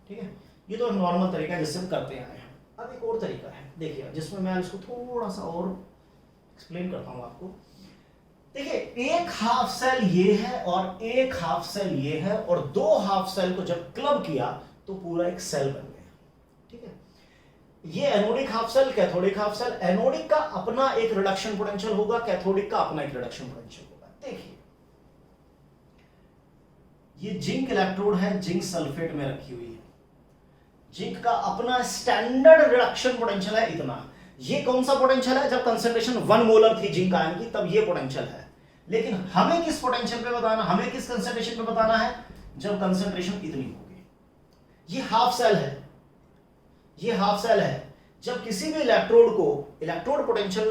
ठीक है। ये तो नॉर्मल तरीका है जिससे हम करते आए हैं। अब एक और तरीका है, देखिए, जिसमें मैं इसको थोड़ा सा और एक्सप्लेन करता हूं आपको। देखिए, एक हाफ सेल ये है और एक हाफ सेल ये है, और दो हाफ सेल को जब क्लब किया तो पूरा एक सेल बन गया, ठीक है। ये anodic half cell, cathodic half cell. Anodic का अपना एक रिडक्शन पोटेंशियल होगा, कैथोडिक का अपना एक रिडक्शन पोटेंशियल होगा। देखिए, ये जिंक इलेक्ट्रोड है, जिंक सल्फेट में रखी हुई है। जिंक का अपना स्टैंडर्ड रिडक्शन पोटेंशियल है इतना। ये कौन सा पोटेंशियल है? जब कंसंट्रेशन 1 मोलर थी जिंक आयन की, तब ये पोटेंशियल है। लेकिन हमें किस पोटेंशियल पे बताना, हमें किस कंसंट्रेशन पे बताना है? जब कंसंट्रेशन इतनी होगी। ये हाफ सेल है, ये हाफ सेल है। जब किसी भी इलेक्ट्रोड को, इलेक्ट्रोड पोटेंशियल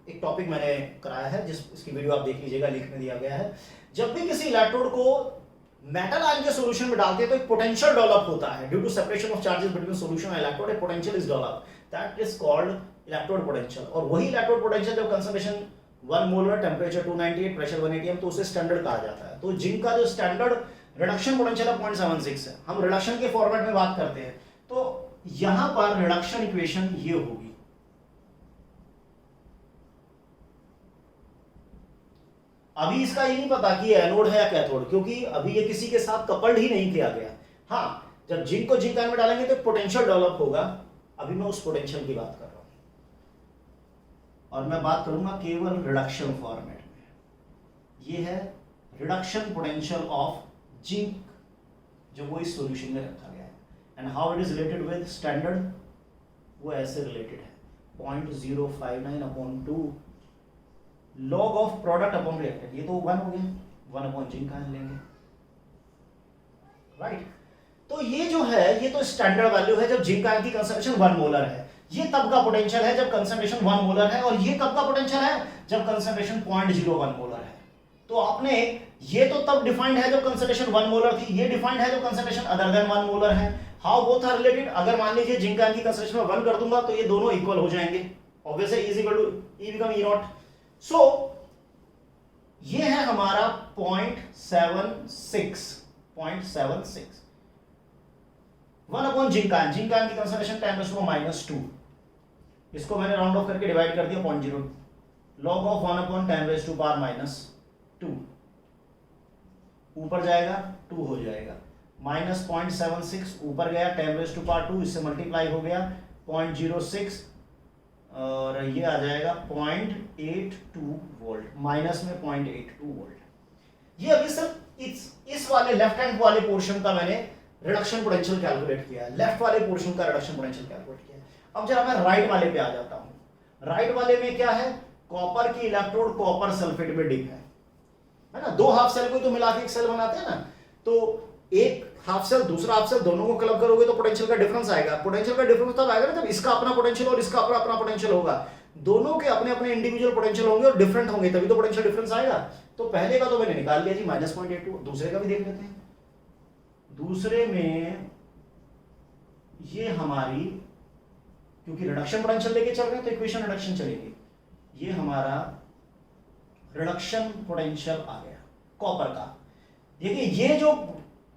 एक टॉपिक मैंने कराया है, इसकी वीडियो आप देख लीजिएगा, लिंक में दिया गया है। जब भी किसी इलेक्ट्रोड को मेटल आयन के सॉल्यूशन में डालते हैं तो एक पोटेंशियल डेवलप होता है। Due to separation of charges between solution and electrode, a potential is develop, that is called electrode potential. और वही इलेक्ट्रोड पोटेंशियल जब concentration 1 molar, temperature 298, pressure 1 atm, तो उसे स्टैंडर्ड कहा जाता है। तो जिंक का जो स्टैंडर्ड रिडक्शन पोटेंशियल है 0.76 है। हम रिडक्शन के फॉर्मेट में बात करते हैं, तो यहां पर रिडक्शन इक्वेशन ये होगी। अभी इसका ये नहीं पता कि एनोड है या कैथोड, क्योंकि अभी ये किसी के साथ कपल्ड ही नहीं किया गया। हाँ, जब जिंक को जिंक आयन में डालेंगे तो पोटेंशियल डेवलप होगा। अभी मैं उस पोटेंशियल की बात कर रहा हूं, और मैं बात करूंगा केवल रिडक्शन फॉर्मेट में। ये है रिडक्शन पोटेंशियल ऑफ जिंक, जो वो इस सॉल्यूशन में रखा गया है। And how it is related with standard, वो ऐसे रिलेटेड है 0.059 upon 2 log of product upon reactant. ये तो 1 हो गया, 1 अपॉन जिंक आयन लेंगे, राइट। तो ये जो है, ये तो स्टैंडर्ड वैल्यू है जब जिंक आयन की कंसंट्रेशन 1 मोलर है। ये तब का पोटेंशियल है जब कंसंट्रेशन 1 मोलर है, और ये कब का पोटेंशियल है? जब कंसंट्रेशन 0.01 मोलर है। तो आपने ये तो तब डिफाइंड है जब कंसंट्रेशन 1 मोलर थी, ये डिफाइंड है जब कंसंट्रेशन अदर देन 1 मोलर है। How both are related? अगर मान लीजिए जिंक आयन की कंसंट्रेशन में 1 कर दूंगा तो ये दोनों इक्वल हो जाएंगे, obviously is equal to E become E0। So ये है हमारा 0.76 1 upon zinc ion. Zinc ion की कंसंट्रेशन 10⁻²। इसको मैंने राउंड ऑफ करके डिवाइड कर दिया 0.0, लॉग ऑफ 1 अपॉन 10⁻²। ऊपर जाएगा 2 हो जाएगा, माइनस 0.76 ऊपर गया 10⁻², इससे मल्टीप्लाई हो गया 0.06, और ये आ जाएगा 0.82 वोल्ट, माइनस में 0.82 वोल्ट। ये अभी सिर्फ इस वाले लेफ्ट हैंड वाले पोर्शन का मैंने रिडक्शन पोटेंशियल कैलकुलेट किया है, लेफ्ट वाले पोर्शन का रिडक्शन पोटेंशियल कैलकुलेट किया है। अब जरा मैं राइट वाले पे आ जाता हूं। राइट वाले में क्या है? कॉपर की इलेक्ट्रोड कॉपर सल्फेट में डिप है ना। दो हाफ सेल को तो मिला के एक सेल बनाते हैं ना, तो एक हाफ सेल दूसरा हाफ सेल दोनों को क्लब करोगे तो पोटेंशियल का डिफरेंस आएगा। पोटेंशियल का डिफरेंस तब आएगा ना जब इसका अपना पोटेंशियल और इसका अपना पोटेंशियल होगा। दोनों के अपने अपने इंडिविजुअल पोटेंशियल होंगे और डिफरेंट होंगे, तभी तो पोटेंशियल डिफरेंस आएगा। तो पहले का तो मैंने निकाल लिया जी -0.82, दूसरे का भी देख लेते हैं। दूसरे में ये हमारी, क्योंकि रिडक्शन पोटेंशियल लेके चल रहे हैं तो इक्वेशन रिडक्शन चलेगी, ये हमारा रिडक्शन पोटेंशियल आ गया कॉपर का। देखिए ये जो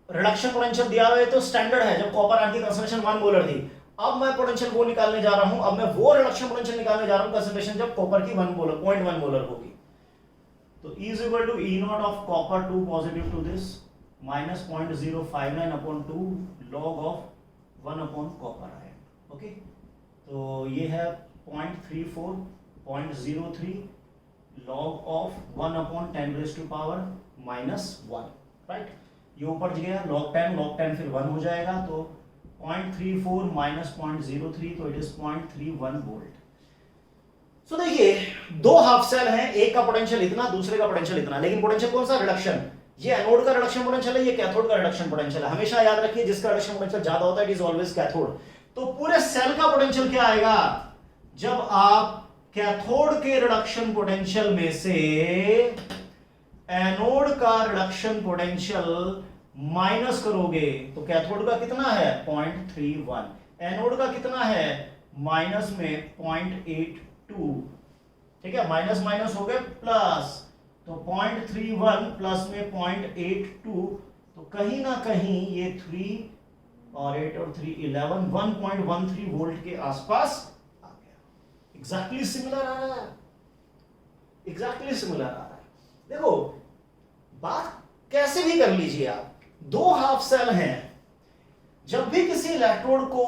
रिडक्शन पोटेंशियल दिया हुआ है तो स्टैंडर्ड है, जब कॉपर आयन की कंसंट्रेशन 1 मोलर थी। अब मैं पोटेंशियल वो निकालने जा रहा हूं, अब मैं वो रिडक्शन पोटेंशियल निकालने जा रहा हूं कंसंट्रेशन जब कॉपर की 1 मोलर 0.1 मोलर होगी। तो E is equal to E naught of copper 2 positive to this minus 0.059 upon 2 log of 1 upon copper ion. Okay, तो ये है 0.34 0.03 log of 1 upon 10 raised to power -1, right. ये ऊपर गया log 10 फिर 1 हो जाएगा, तो 0.34 minus 0.03 तो इट इज 0.31 वोल्ट। सो देखिए दो हाफ सेल हैं, एक का पोटेंशियल इतना, दूसरे का पोटेंशियल इतना, लेकिन पोटेंशियल कौन सा? रिडक्शन। ये एनोड का रिडक्शन पोटेंशियल है, ये कैथोड का रिडक्शन पोटेंशियल है। हमेशा याद रखिए जिसका रिडक्शन पोटेंशियल ज्यादा होता है इट इज ऑलवेज कैथोड। तो पूरे सेल का पोटेंशियल क्या आएगा? जब आप कैथोड के रिडक्शन पोटेंशियल में से एनोड का रिडक्शन पोटेंशियल माइनस करोगे तो कैथोड का कितना है? 0.31, एनोड का कितना है? माइनस में 0.82, ठीक है, माइनस माइनस हो गए प्लस, तो 0.31 प्लस में 0.82, तो कहीं ना कहीं ये 3 और 8 और 3 11 1.13 वोल्ट के आसपास आ गया। एग्जैक्टली सिमिलर आ रहा है, एग्जैक्टली सिमिलर आ रहा है। देखो बात कैसे भी कर लीजिए आप, दो हाफ सेल हैं, जब भी किसी इलेक्ट्रोड को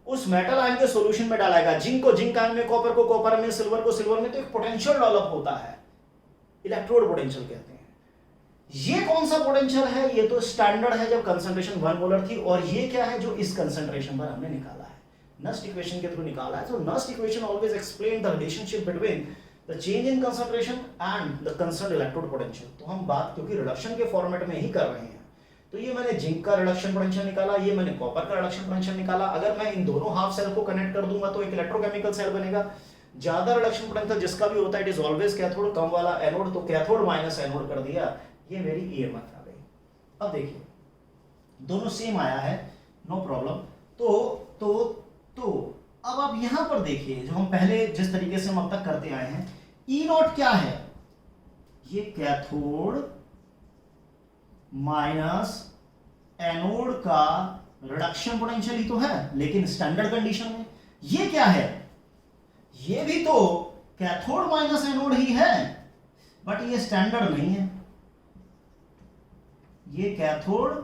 उस मेटल आयन के सॉल्यूशन में डालेगा, जिंक को जिंक आयन में, कॉपर को कॉपर में, सिल्वर को सिल्वर में, तो एक पोटेंशियल डेवलप होता है, इलेक्ट्रोड पोटेंशियल कहते हैं। ये कौन सा पोटेंशियल है? ये तो स्टैंडर्ड है जब कंसंट्रेशन 1 मोलर थी, और ये क्या है जो इस कंसंट्रेशन पर हमने निकाला है, नस्ट इक्वेशन के थ्रू निकाला है। So Nernst equation always explain the relationship between the change in concentration and the concerned electrode potential. तो हम बात क्योंकि रिडक्शन के फॉर्मेट में ही कर रहे हैं, तो ये मैंने जिंक का रिडक्शन पोटेंशियल निकाला, ये मैंने कॉपर का रिडक्शन पोटेंशियल निकाला। अगर मैं इन दोनों हाफ सेल को कनेक्ट कर दूंगा तो एक इलेक्ट्रोकेमिकल सेल बनेगा। ज्यादा रिडक्शन पोटेंशियल जिसका भी होता है इट इज ऑलवेज कैथोड, कम वाला एनोड, तो कैथोड माइनस एनोड कर दिया, ये मेरी ईएमएफ आ गई। अब देखिए दोनों सेम आया है, नो प्रॉब्लम। तो अब आप यहां पर देखिए जो हम पहले जिस तरीके से हम अब तक करते आए हैं, ई नॉट क्या है? ये कैथोड माइनस एनोड का रिडक्शन पोटेंशियल ही तो है, लेकिन स्टैंडर्ड कंडीशन में। ये क्या है? ये भी तो कैथोड माइनस एनोड ही है, बट ये स्टैंडर्ड नहीं है। ये कैथोड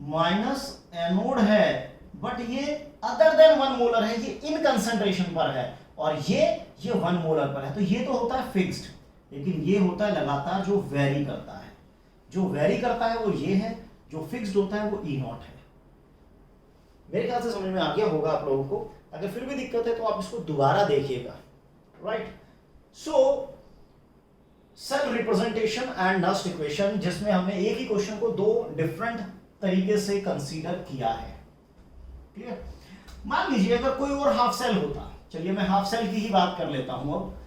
माइनस एनोड है, बट ये अदर देन 1 मोलर है, ये इन कंसंट्रेशन पर है, और ये 1 मोलर पर है। तो ये तो होता है फिक्स्ड, लेकिन ये होता है लगातार जो वेरी करता है। जो वेरी करता है वो ये है, जो फिक्स्ड होता है वो ई नॉट है। मेरे ख्याल से समझ में आ गया होगा आप लोगों को। अगर फिर भी दिक्कत है तो आप इसको दोबारा देखिएगा, right. So cell representation and Nernst equation, जिसमें हमने एक ही क्वेश्चन को दो डिफरेंट तरीके से कंसीडर किया है, क्लियर। मान लीजिए अगर कोई और हाफ सेल होता, चलिए मैं हाफ सेल की ही बात कर लेता हूं अब,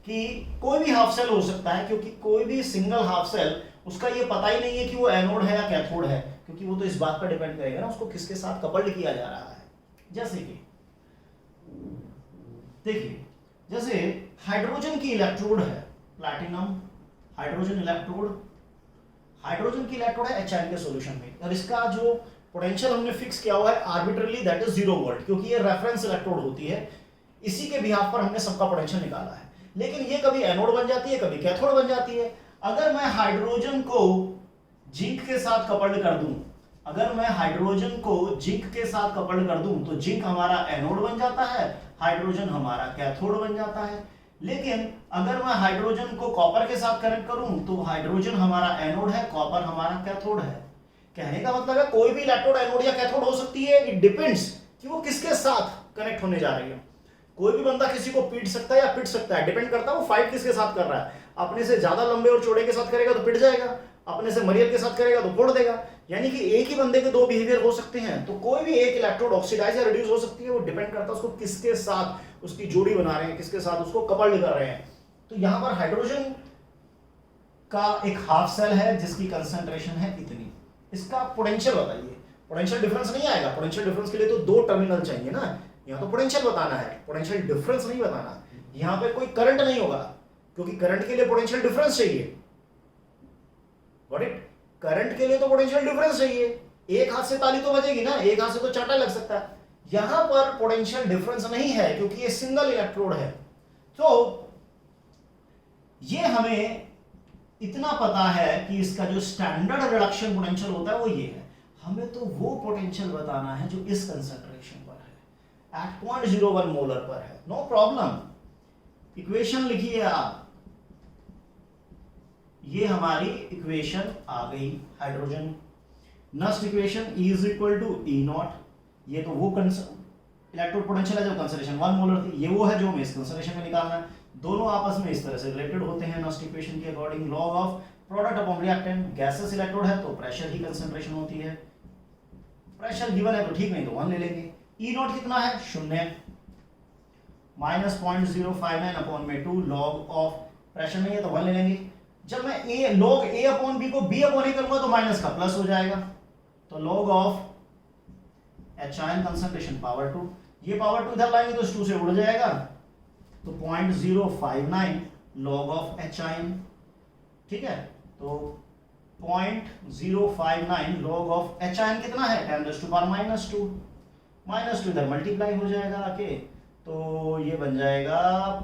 कि कोई भी हाफ सेल हो सकता है, क्योंकि कोई भी सिंगल हाफ सेल उसका ये पता ही नहीं है कि वो एनोड है या कैथोड है, क्योंकि वो तो इस बात पर डिपेंड करेगा ना उसको किसके साथ कपल्ड किया जा रहा है। जैसे कि देखिए, जैसे हाइड्रोजन की इलेक्ट्रोड है प्लैटिनम, हाइड्रोजन की इलेक्ट्रोड है एच आयन के सॉल्यूशन में, और इसका जो पोटेंशियल हमने फिक्स किया हुआ है आर्बिट्रली, दैट इज 0 वोल्ट, क्योंकि ये रेफरेंस इलेक्ट्रोड होती है, इसी के बिहाफ पर हमने सबका पोटेंशियल निकाला है। लेकिन ये कभी एनोड बन जाती है, कभी कैथोड बन जाती है। अगर मैं हाइड्रोजन को जिंक के साथ कपल्ड कर दूं, तो जिंक हमारा एनोड बन जाता है, हाइड्रोजन हमारा कैथोड बन जाता है। लेकिन अगर मैं हाइड्रोजन को कॉपर के साथ कनेक्ट करूं तो हाइड्रोजन हमारा एनोड है, कॉपर हमारा कैथोड है। कहने का मतलब है कोई भी इलेक्ट्रोड एनोड या कैथोड हो सकती है, इट डिपेंड्स कि वो किसके साथ कनेक्ट होने जा रही है। कोई भी बंदा किसी को पीट सकता है या पिट सकता है, डिपेंड करता है वो फाइट किसके साथ कर रहा है। अपने से ज्यादा लंबे और चौड़े के साथ करेगा तो पिट जाएगा, अपने से मरियल के साथ करेगा तो फोड़ देगा। यानी कि एक ही बंदे के दो बिहेवियर हो सकते हैं, तो कोई भी एक इलेक्ट्रोड ऑक्सीडाइज या रिड्यूस हो सकती है, वो डिपेंड करता है उसको किसके साथ उसकी जोड़ी बना रहे हैं, किसके साथ उसको कपल्ड कर रहे हैं। तो यहां पर हाइड्रोजन का एक हाफ सेल है जिसकी कंसंट्रेशन है इतनी, इसका पोटेंशियल बताइए। पोटेंशियल डिफरेंस नहीं आएगा, पोटेंशियल डिफरेंस के लिए तो दो टर्मिनल चाहिए ना, यहाँ तो पोटेंशियल बताना है, पोटेंशियल डिफरेंस नहीं बताना। यहाँ पे कोई करंट नहीं होगा क्योंकि करंट के लिए पोटेंशियल डिफरेंस चाहिए। Got it? करंट के लिए तो पोटेंशियल डिफरेंस चाहिए। एक हाथ से ताली तो बजेगी ना, एक हाथ से तो चाटा लग सकता है। यहां पर पोटेंशियल डिफरेंस नहीं है क्योंकि ये सिंगल इलेक्ट्रोड है। तो ये हमें इतना पता है कि इसका जो स्टैंडर्ड रिडक्शन पोटेंशियल होता है वो ये है। हमें तो वो पोटेंशियल बताना है जो इस कंसंट्रेशन पर है, एट 0.01 मोलर पर है। नो प्रॉब्लम, इक्वेशन लिखिए आप। ये हमारी इक्वेशन आ गई hydrogen. Next equation E is equal to E nought. ये तो वो इलेक्ट्रोड पोटेंशियल है जो कंसंट्रेशन 1 मोलर थी, ये वो है जो हमें इस कंसंट्रेशन में निकालना है। दोनों आपस में इस तरह से रिलेटेड होते हैं नेक्स्ट इक्वेशन के according. Log of product upon reactant, gases electrode है तो प्रेशर ही कंसंट्रेशन होती है। प्रेशर गिवन है तो ठीक, नहीं तो 1 ले लेंगे। E नॉट कितना है? 0 माइनस 0.059 अपॉन में 2 लॉग ऑफ प्रेशर नहीं है तो 1 ले लेंगे। जब मैं A log A upon B को B अपॉन A करूंगा तो माइनस का प्लस हो जाएगा, तो log of H ion concentration power 2, ये पावर 2 इधर लाएंगे तो इस 2 से उड़ जाएगा, तो 0.059 log ऑफ H आयन। ठीक है, तो 0.059 log ऑफ H आयन कितना है? 10⁻⁻², -2 इधर मल्टीप्लाई हो जाएगा आके, तो ये बन जाएगा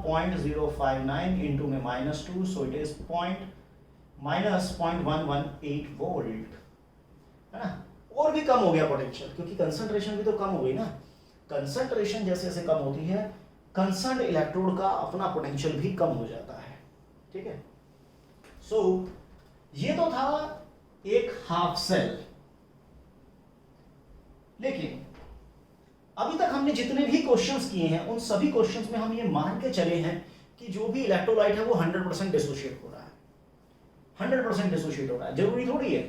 0.059 इंटू में -2, सो इट इज -0.118 वोल्ट, है ना। और भी कम हो गया पोटेंशियल क्योंकि कंसंट्रेशन भी तो कम हो गई ना। कंसंट्रेशन जैसे जैसे कम होती है कंसर्न इलेक्ट्रोड का अपना पोटेंशियल भी कम हो जाता है। ठीक है, सो ये तो था एक हाफ सेल। लेकिन अभी तक हमने जितने भी क्वेश्चंस किए हैं उन सभी क्वेश्चंस में हम ये मान के चले हैं कि जो भी इलेक्ट्रोलाइट है वो 100% डिसोशिएट हो रहा है, 100% डिसोशिएट हो रहा है। जरूरी थोड़ी है।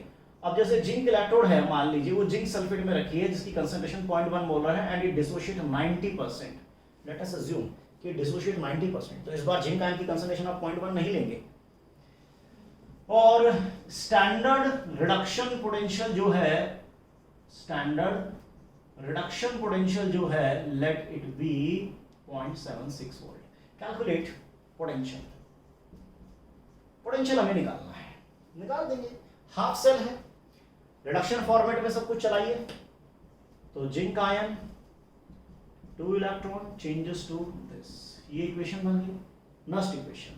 अब जैसे जिंक इलेक्ट्रोड है, मान लीजिए वो जिंक सल्फेट में रखी है जिसकी कंसंट्रेशन 0.1 मोलर है and it dissociate 90%। Let us assume कि डिसोशिएट 90%, तो इस बार जिंक आयन की कंसंट्रेशन आप 0.1 नहीं लेंगे। और स्टैंडर्ड रिडक्शन पोटेंशियल जो है, स्टैंडर्ड रिडक्शन पोटेंशियल जो है, let it be 0.76 volt. Calculate potential. Potential हमें निकालना है, निकाल देंगे। हाफ सेल है, रिडक्शन फॉर्मेट में सब कुछ चलाइए, तो zinc ion 2 electron changes to this, ये इक्वेशन बन गई नेक्स्ट इक्वेशन।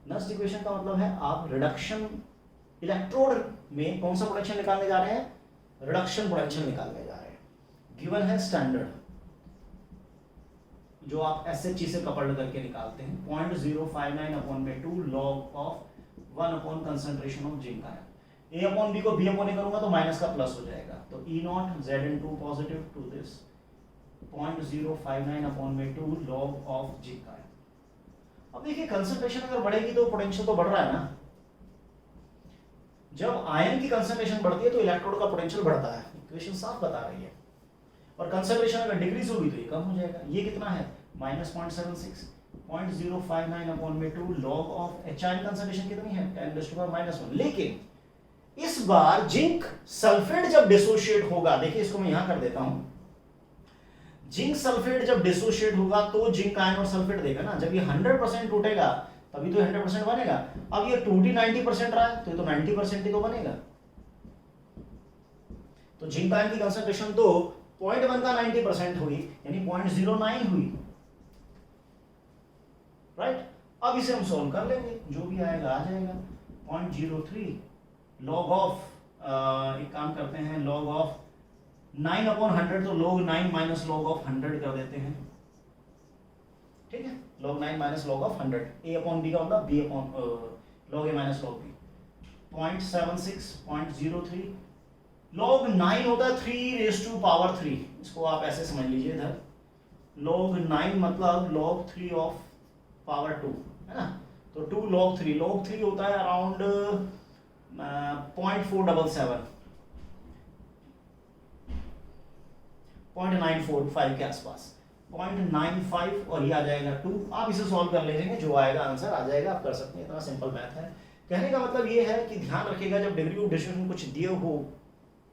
नेक्स्ट इक्वेशन का मतलब है आप रिडक्शन इलेक्ट्रोड में कौन सा पोटेंशियल निकालने जा रहे हैं? रिडक्शन पोटेंशियल निकालने जा रहे हैं। गिवन है स्टैंडर्ड जो आप SHE से कपल्ड करके निकालते हैं, 0.059 अपॉन में 2 log of 1 upon concentration of zinc ion. A upon B को B अपॉन A करूंगा तो माइनस का प्लस हो जाएगा, तो E nought Zn2 positive to this 0.059 upon में 2 लॉग ऑफ जिंक आयन। अब देखिए कंसंट्रेशन अगर बढ़ेगी तो पोटेंशियल तो बढ़ रहा है ना। जब आयन की कंसंट्रेशन बढ़ती है तो इलेक्ट्रोड का पोटेंशियल बढ़ता है, इक्वेशन साफ बता रही है। और कंसंट्रेशन अगर डिक्रीज होगी तो ये कम हो जाएगा। ये कितना है? -0.76, 0.059 अपॉन में 2 log of H ion concentration कितनी है? 10⁻⁻1। लेकिन इस बार जिंक सल्फेट जब डिसोशिएट होगा, देखिए इसको मैं यहां कर देता हूं, जिंक सल्फेट जब डिसोशिएट होगा तो जिंक आयन और सल्फेट देगा ना। जब ये 100% टूटेगा तभी तो 100% बनेगा। अब ये 2D 90% रहा है तो ये तो 90% ही तो बनेगा। तो जिंक आयन की कंसंट्रेशन तो 0.1 का 90% हुई, यानी 0.09 हुई, राइट। अब इसे हम सॉल्व कर लेंगे, जो भी आएगा आ जाएगा। 0.03 लॉग ऑफ, एक काम करते हैं, लॉग ऑफ 9 अपॉन 100, तो log 9 माइनस लॉग ऑफ 100 कर देते हैं। ठीक है, log 9 minus log of 100, A upon B का मतलब B upon log A minus log B। 0.76, 0.03 log 9 होता है 3⁻3, इसको आप ऐसे समझ लीजिए इधर। log 9 मतलब log 3 ऑफ पावर 2, है ना। तो 2 log 3, log 3 होता है अराउंड 0.477, 0.945 के आसपास, 0.95, और ये आ जाएगा 2। आप इसे सॉल्व कर लीजिएगा, जो आएगा आंसर आ जाएगा। आप कर सकते हैं, इतना सिंपल मैथ है। कहने का मतलब ये है कि ध्यान रखिएगा जब डिग्री ऑफ डिस्ट्रीब्यूशन कुछ दिए हो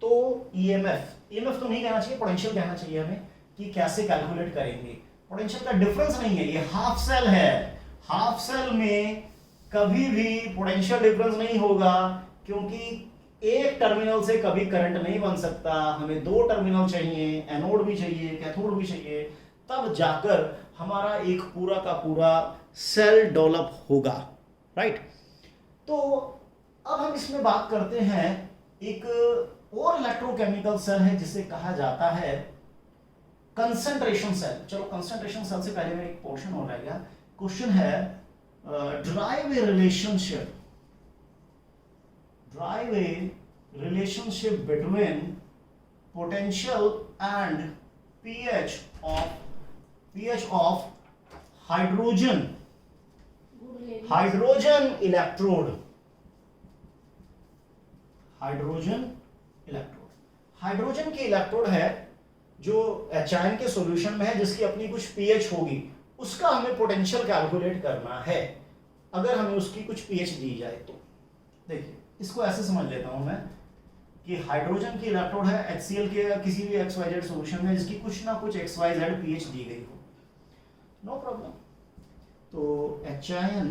तो ईएमएफ तो नहीं कहना चाहिए, पोटेंशियल कहना चाहिए हमें कि कैसे कैलकुलेट करेंगे। पोटेंशियल का डिफरेंस नहीं है, ये हाफ सेल है, हाफ सेल में कभी भी पोटेंशियल डिफरेंस नहीं होगा क्योंकि एक टर्मिनल से कभी करंट नहीं बन सकता, हमें दो टर्मिनल चाहिए, एनोड भी चाहिए कैथोड भी चाहिए, तब जाकर हमारा एक पूरा का पूरा सेल डेवलप होगा, राइट। तो अब हम इसमें बात करते हैं एक और इलेक्ट्रोकेमिकल सेल है जिसे कहा जाता है कंसंट्रेशन सेल। चलो कंसंट्रेशन सेल से पहले में एक पोर्शन हो रहेगा, क्वेश्चन है drive A relationship between potential and pH of hydrogen electrode. Hydrogen की इलेक्ट्रोड है जो एच के सॉल्यूशन में है जिसकी अपनी कुछ पीएच होगी, उसका हमें पोटेंशियल कैलकुलेट करना है अगर हमें उसकी कुछ पीएच दी जाए तो। देखिए इसको ऐसे समझ लेता हूं मैं कि हाइड्रोजन की इलेक्ट्रोड है HCl के किसी भी XYZ सॉल्यूशन में जिसकी कुछ ना कुछ XYZ पीएच दी गई हो, नो प्रॉब्लम। तो HIN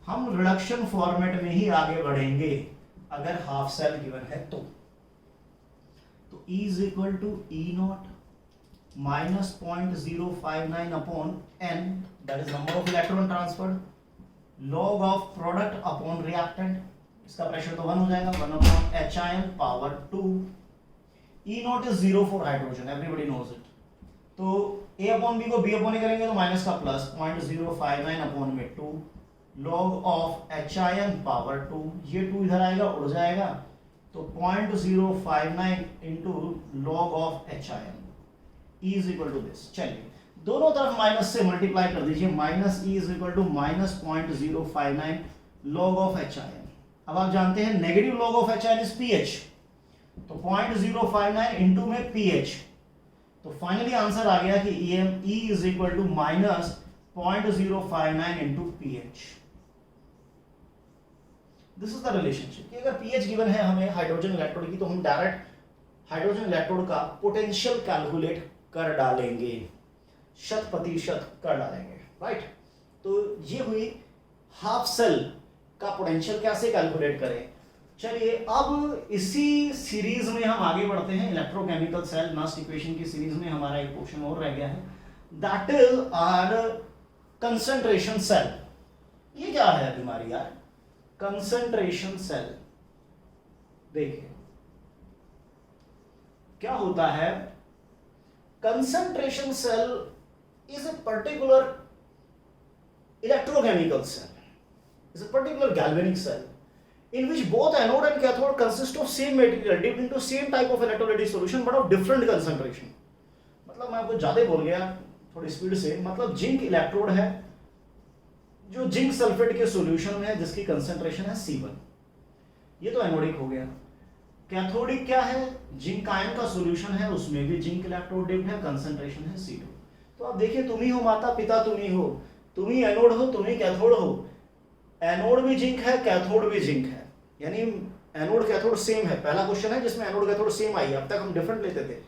हम रिडक्शन फॉर्मेट में ही आगे बढ़ेंगे अगर हाफ सेल गिवन है तो E is equal to E0 minus 0.059 upon N, that is number of electron transferred, log of product upon reactant, इसका प्रेशर तो 1 हो जाएगा, 1 upon HIN power 2। E0 is 0 for hydrogen, everybody knows it। तो A upon B को B upon A करेंगे तो minus का plus 0.059 upon में 2 log of HIN power 2, ये 2 इधर आएगा उड़ जाएगा तो 0.059 into log of HIN E is equal to this। चलिए दोनों तरफ माइनस से मल्टीप्लाई कर दीजिए, minus E is equal to minus 0.059 log of HIN। अब आप जानते हैं negative log of HIN is pH, तो 0.059 into में pH, तो फाइनली आंसर आ गया कि E is equal to minus 0.059 into pH। This is the relationship कि अगर पीएच गिवन है हमें हाइड्रोजन इलेक्ट्रोड की तो हम डायरेक्ट हाइड्रोजन इलेक्ट्रोड का पोटेंशियल कैलकुलेट कर डालेंगे, 100% कर डालेंगे, राइट। तो ये हुई हाफ सेल का पोटेंशियल कैसे कैलकुलेट करें। चलिए अब इसी सीरीज में हम आगे बढ़ते हैं, इलेक्ट्रोकेमिकल सेल नस्ट इक्वेशन की सीरीज में हमारा एक क्वेश्चन और रह गया है, that is our concentration cell. ये क्या है बीमारी यार, कंसंट्रेशन सेल। देखिए क्या होता है, concentration cell is a particular electrochemical cell, is a particular galvanic cell in which both anode and cathode consist of same material dipped into same type of electrolytic solution but of different concentration। मतलब मैं आपको ज्यादा बोल गया थोड़ी speed से, मतलब zinc electrode है जो जिंक सल्फेट के सॉल्यूशन में है जिसकी कंसंट्रेशन है C1, ये तो एनोडिक हो गया। कैथोडिक क्या है, जिंक आयन का सॉल्यूशन है उसमें भी जिंक इलेक्ट्रोड डिप्ड है, कंसंट्रेशन है C2। तो आप देखिए तुम ही हो माता पिता, तुम ही हो, तुम ही एनोड हो, तुम ही कैथोड हो, एनोड भी जिंक है कैथोड भी जिंक है, यानी एनोड कैथोड सेम है। पहला क्वेश्चन है जिसमें एनोड कैथोड सेम आई, अब तक हम डिफरेंट लेते थे।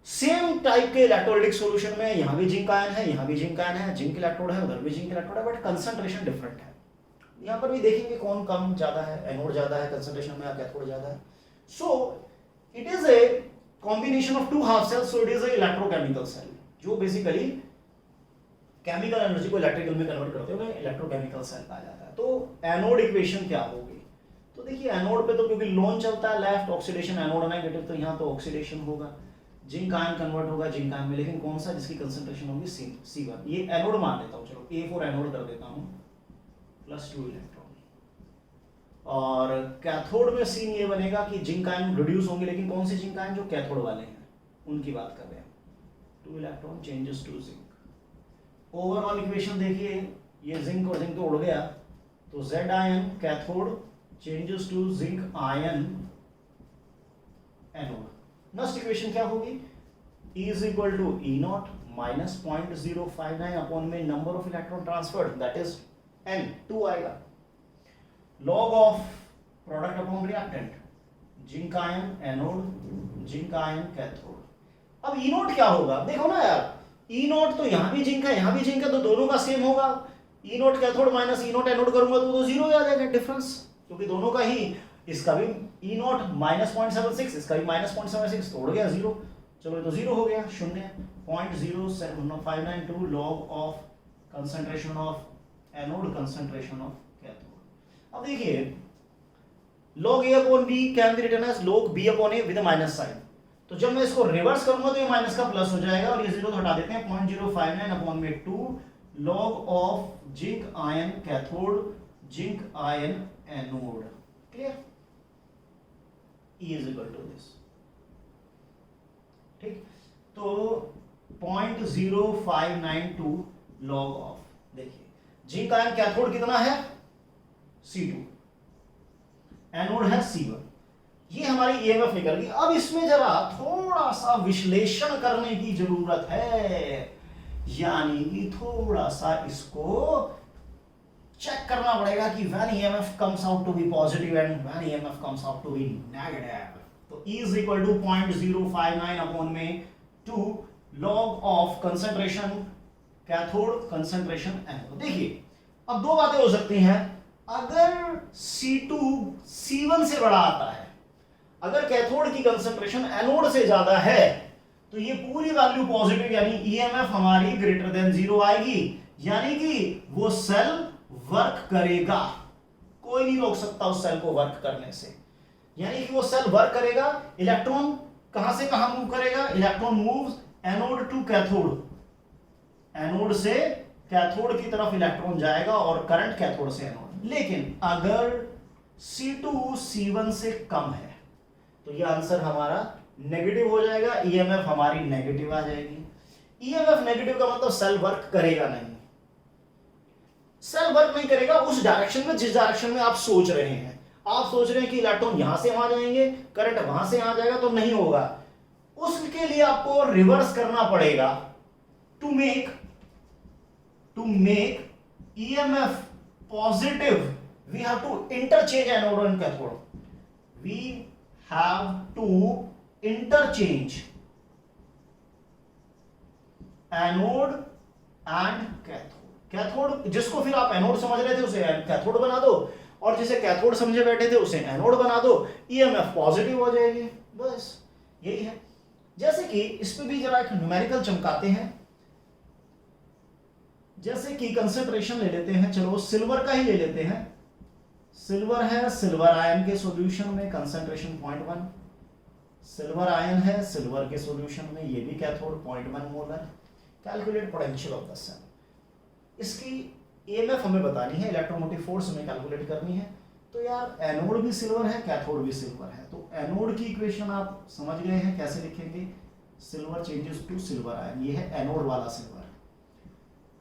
सेम टाइप के इलेक्ट्रोलाइटिक सॉल्यूशन में यहां भी जिंक आयन है, यहां भी जिंक आयन है, जिंक इलेक्ट्रोड है, उधर भी जिंक इलेक्ट्रोड है, बट कंसंट्रेशन डिफरेंट है। यहां पर भी देखेंगे कौन कम ज्यादा है, एनोड ज्यादा है कंसंट्रेशन में या कैथोड ज्यादा है। So it is a combination of two half cells, so it is a electrochemical cell जो बेसिकली केमिकल एनर्जी को इलेक्ट्रिकल में कन्वर्ट करते हुए इलेक्ट्रोकेमिकल सेल कहा जाता है। तो एनोड इक्वेशन क्या होगी, तो देखिए एनोड पे तो क्योंकि लोन चलता है लेफ्ट, ऑक्सीडेशन एनोड नेगेटिव, तो यहाँ तो ऑक्सीडेशन होगा, जिंक आयन कन्वर्ट होगा जिंक आयन में, लेकिन कौन सा जिसकी कंसंट्रेशन होगी C1। ये एनोड मान लेता हूं, चलो A फॉर एनोड कर देता हूं, +2 इलेक्ट्रॉन। और कैथोड में सीन ये बनेगा कि जिंक आयन रिड्यूस होंगे, लेकिन कौन से जिंक आयन, जो कैथोड वाले हैं उनकी बात कर रहे हैं, 2 electron changes to zinc. Overall equation देखिए, ये जिंक और जिंक तो उड़ गया, तो Z ion cathode changes to zinc ion anode. Next equation क्या होगी, E is equal to E0 minus 0.059 upon में number of electron transferred, that is N, 2 आएगा। Log of product upon reactant, zinc ion anode, zinc ion cathode. अब E note क्या होगा, देखो ना यार, ई नोट तो यहां भी जिंक है यहां भी जिंक है, तो दोनों का सेम होगा। ई नोट कैथोड माइनस ई नोट एनोड करूंगा तो जीरो आ जाएगा डिफरेंस, क्योंकि दोनों का ही, इसका भी ई नोट माइनस 0.76, इसका भी माइनस 0.76, तोड़ गया जीरो। चलो ये तो जीरो हो गया, शून्य। 0.0592 log of concentration of anode, concentration of cathode. अब देखिए, log a upon b can be written as log b upon a with a minus sign। तो जब मैं इसको रिवर्स करूंगा तो ये माइनस का प्लस हो जाएगा, और ये जीरो तो हटा देते हैं। 0.059 अपॉन में 2 log of zinc ion cathode, zinc ion anode. Clear? E is equal to this. ठीक, तो 0.0592 log ऑफ, देखिए जिंक आयन कैथोड कितना है, C2, एनोड है C1। ये हमारी ईएमएफ निकल गई। अब इसमें जरा थोड़ा सा विश्लेषण करने की जरूरत है, यानी कि थोड़ा सा इसको चेक करना पड़ेगा कि when EMF comes out to be positive and when EMF comes out to be negative. तो E is equal to 0.059 upon में 2 log of concentration cathode, concentration anode. देखिए अब दो बातें हो सकती हैं, अगर C2 C1 से बड़ा आता है, अगर कैथोड की कंसंट्रेशन एनोड से ज्यादा है, तो ये पूरी वैल्यू पॉजिटिव, यानी ईएमएफ हमारी ग्रेटर देन जीरो आएगी, यानी कि वो सेल वर्क करेगा, कोई नहीं रोक सकता उस सेल को वर्क करने से, यानी कि वो सेल वर्क करेगा। इलेक्ट्रॉन कहां से कहां मूव करेगा, electron moves anode to cathode, anode से कैथोड की तरफ इलेक्ट्रॉन जाएगा और करंट कैथोड से एनोड। लेकिन अगर C2 C1 से कम है तो यह आंसर हमारा नेगेटिव हो जाएगा, ईएमएफ हमारी नेगेटिव आ जाएगी। ईएमएफ नेगेटिव का मतलब सेल वर्क करेगा नहीं, सेल वर्क नहीं करेगा उस डायरेक्शन में जिस डायरेक्शन में आप सोच रहे हैं। आप सोच रहे हैं कि इलेक्ट्रॉन यहां से वहां जाएंगे, करंट वहां से यहां जाएगा, तो नहीं होगा। उसके लिए आपको रिवर्स करना पड़ेगा to make EMF positive, we have to interchange anode and cathode, we have to interchange anode and cathode. Cathode जिसको फिर आप एनोड समझ रहे थे उसे कैथोड बना दो, और जिसे कैथोड समझे बैठे थे उसे एनोड बना दो, ईएमएफ पॉजिटिव हो जाएगी। बस यही है। जैसे कि इस पे भी जरा एक न्यूमेरिकल चमकाते हैं, जैसे कि कंसंट्रेशन ले लेते हैं, चलो सिल्वर का ही ले लेते हैं। सिल्वर है, सिल्वर आयन के सॉल्यूशन में कंसंट्रेशन 0.1, सिल्वर आयन है सिल्वर के सॉल्यूशन में, ये भी cathode 0.1 molar. Calculate potential of the cell. इसकी ईएमएफ हमें बतानी है, इलेक्ट्रोमोटिव फोर्स हमें कैलकुलेट करनी है। तो यार एनोड भी सिल्वर है, कैथोड भी सिल्वर है, तो एनोड की इक्वेशन आप समझ गए हैं कैसे लिखेंगे, silver changes to silver ion, ये है एनोड वाला सिल्वर।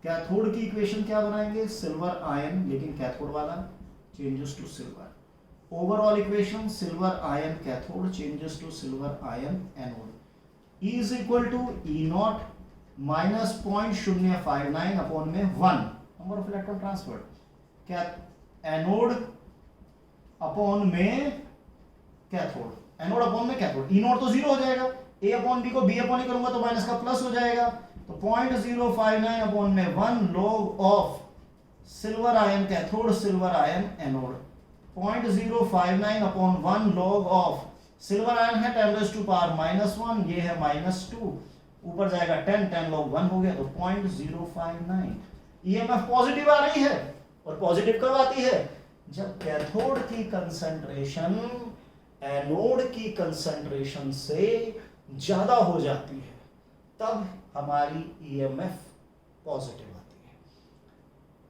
कैथोड की इक्वेशन क्या बनाएंगे, सिल्वर आयन, लेकिन कैथोड वाला, changes to silver. Overall equation silver ion cathode changes to silver ion anode. E is equal to E nought minus 0.059 upon में 1 number of electron transferred, anode upon में cathode, anode upon में cathode. E nought तो zero हो जाएगा, A upon B को B upon E करूंगा तो minus का प्लस हो जाएगा, तो 0.059 अपॉन में 1 log of silver ion cathode, silver ion anode. 0.059 upon 1 log of silver ion है 10⁻⁻1, ये है -2, ऊपर जाएगा 10 log 1 हो गया, तो 0.059। ईएमएफ पॉजिटिव आ रही है, और पॉजिटिव कब आती है, जब कैथोड की कंसंट्रेशन एनोड की कंसंट्रेशन से ज्यादा हो जाती है, तब हमारी ईएमएफ पॉजिटिव आती है।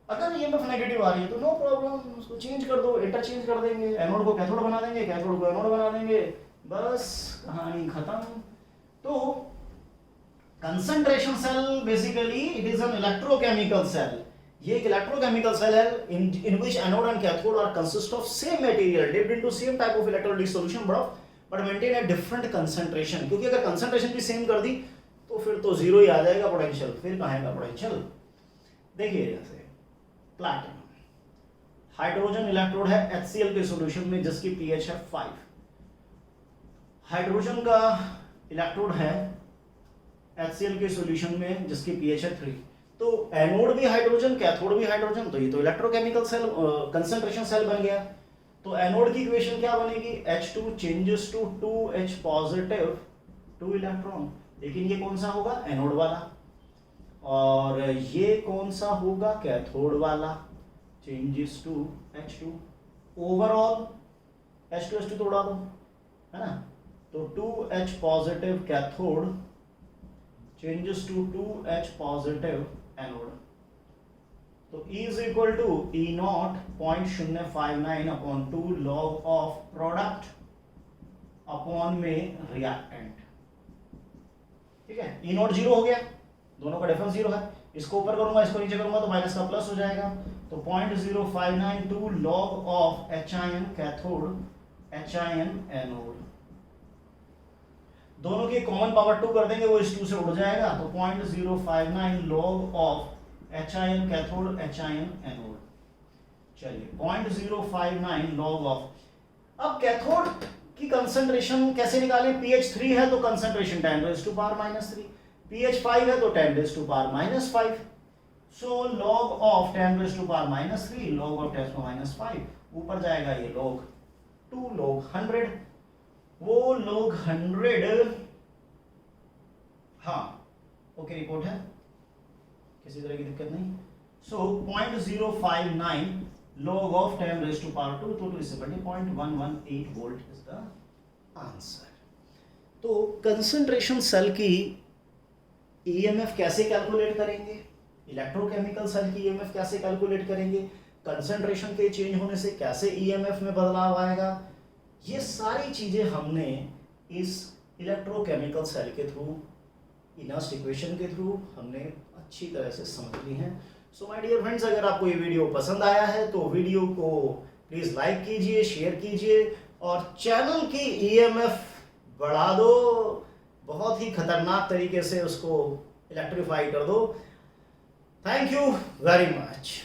अगर ईएमएफ नेगेटिव आ रही है तो नो प्रॉब्लम, उसको चेंज कर दो, इंटरचेंज कर देंगे, एनोड को कैथोड बना देंगे, कैथोड को एनोड बना देंगे, बस कहानी खत्म। तो concentration cell basically it is an electrochemical cell. ये एक इलेक्ट्रोकेमिकल सेल है in which anode and cathode are consist of same material dipped into same type of electrolytic solution but maintain a different concentration। क्योंकि अगर concentration भी same कर दी तो फिर तो जीरो ही आ जाएगा पोटेंशियल, फिर कहाँ आएगा पोटेंशियल। देखिए जैसे प्लैटिनम, हाइड्रोजन इलेक्ट्रोड है HCl के सॉल्यूशन में जिसकी pH है 5। हाइड्रोजन का इलेक्ट्रोड है HCl के सॉल्यूशन में जिसकी pH है 3। तो एनोड भी हाइड्रोजन, कैथोड भी हाइड्रोजन, तो ये तो इलेक्ट्रोकेमिकल सेल कंसंट्रेशन सेल बन गया। तो एनोड की इक्वेशन क्या बनेगी, H2 changes to 2H positive 2 electron. लेकिन ये कौन सा होगा, एनोड वाला, और ये कौन सा होगा, कैथोड वाला, changes to H2। Overall H2 तोड़ा दो, है ना, तो 2H positive cathode changes to 2H positive anode. तो E is equal to E0 0.059 upon 2 log of product upon में रिएक्टेंट। ठीक है, E0 जीरो हो गया, दोनों का डिफरेंस जीरो है। इसको ऊपर करूंगा, इसको नीचे करूंगा तो माइनस का प्लस हो जाएगा। तो 0.0592 log of HIN cathode HIN anode. दोनों की कॉमन पावर 2 कर देंगे, वो इस 2 से उड़ जाएगा। तो 0.059 log of HIN cathode HIN anode. चलिए 0.059 लॉग ऑफ, अब कैथोड की कंसंट्रेशन कैसे निकालें, pH 3 है तो कंसंट्रेशन 10⁻⁻3, pH 5 है तो 10⁻⁻5। So log of 10⁻⁻3 log of 10⁻�5, ऊपर जाएगा ये लॉग 2 लॉग 100, वो लॉग 100। हाँ ओके, रिपोर्ट है, किसी तरह की दिक्कत नहीं। सो 0.059 log of 10⁻², तो इससे बढ़े 0.118 वोल्ट इज द आंसर। तो कंसंट्रेशन सेल की ईएमएफ कैसे कैलकुलेट करेंगे, इलेक्ट्रोकेमिकल सेल की ईएमएफ कैसे कैलकुलेट करेंगे, कंसंट्रेशन के चेंज होने से कैसे ईएमएफ में बदलाव आएगा, ये सारी चीजें हमने इस इलेक्ट्रोकेमिकल सेल के थ्रू, इनर्स्ट इक्वेशन के थ्रू हमने अच्छी तरह से समझ ली हैं। सो माय डियर फ्रेंड्स, अगर आपको ये वीडियो पसंद आया है तो वीडियो को प्लीज लाइक कीजिए, शेयर कीजिए और चैनल की ईएमएफ बढ़ा दो, बहुत ही खतरनाक तरीके से उसको इलेक्ट्रीफाई कर दो। Thank you very much.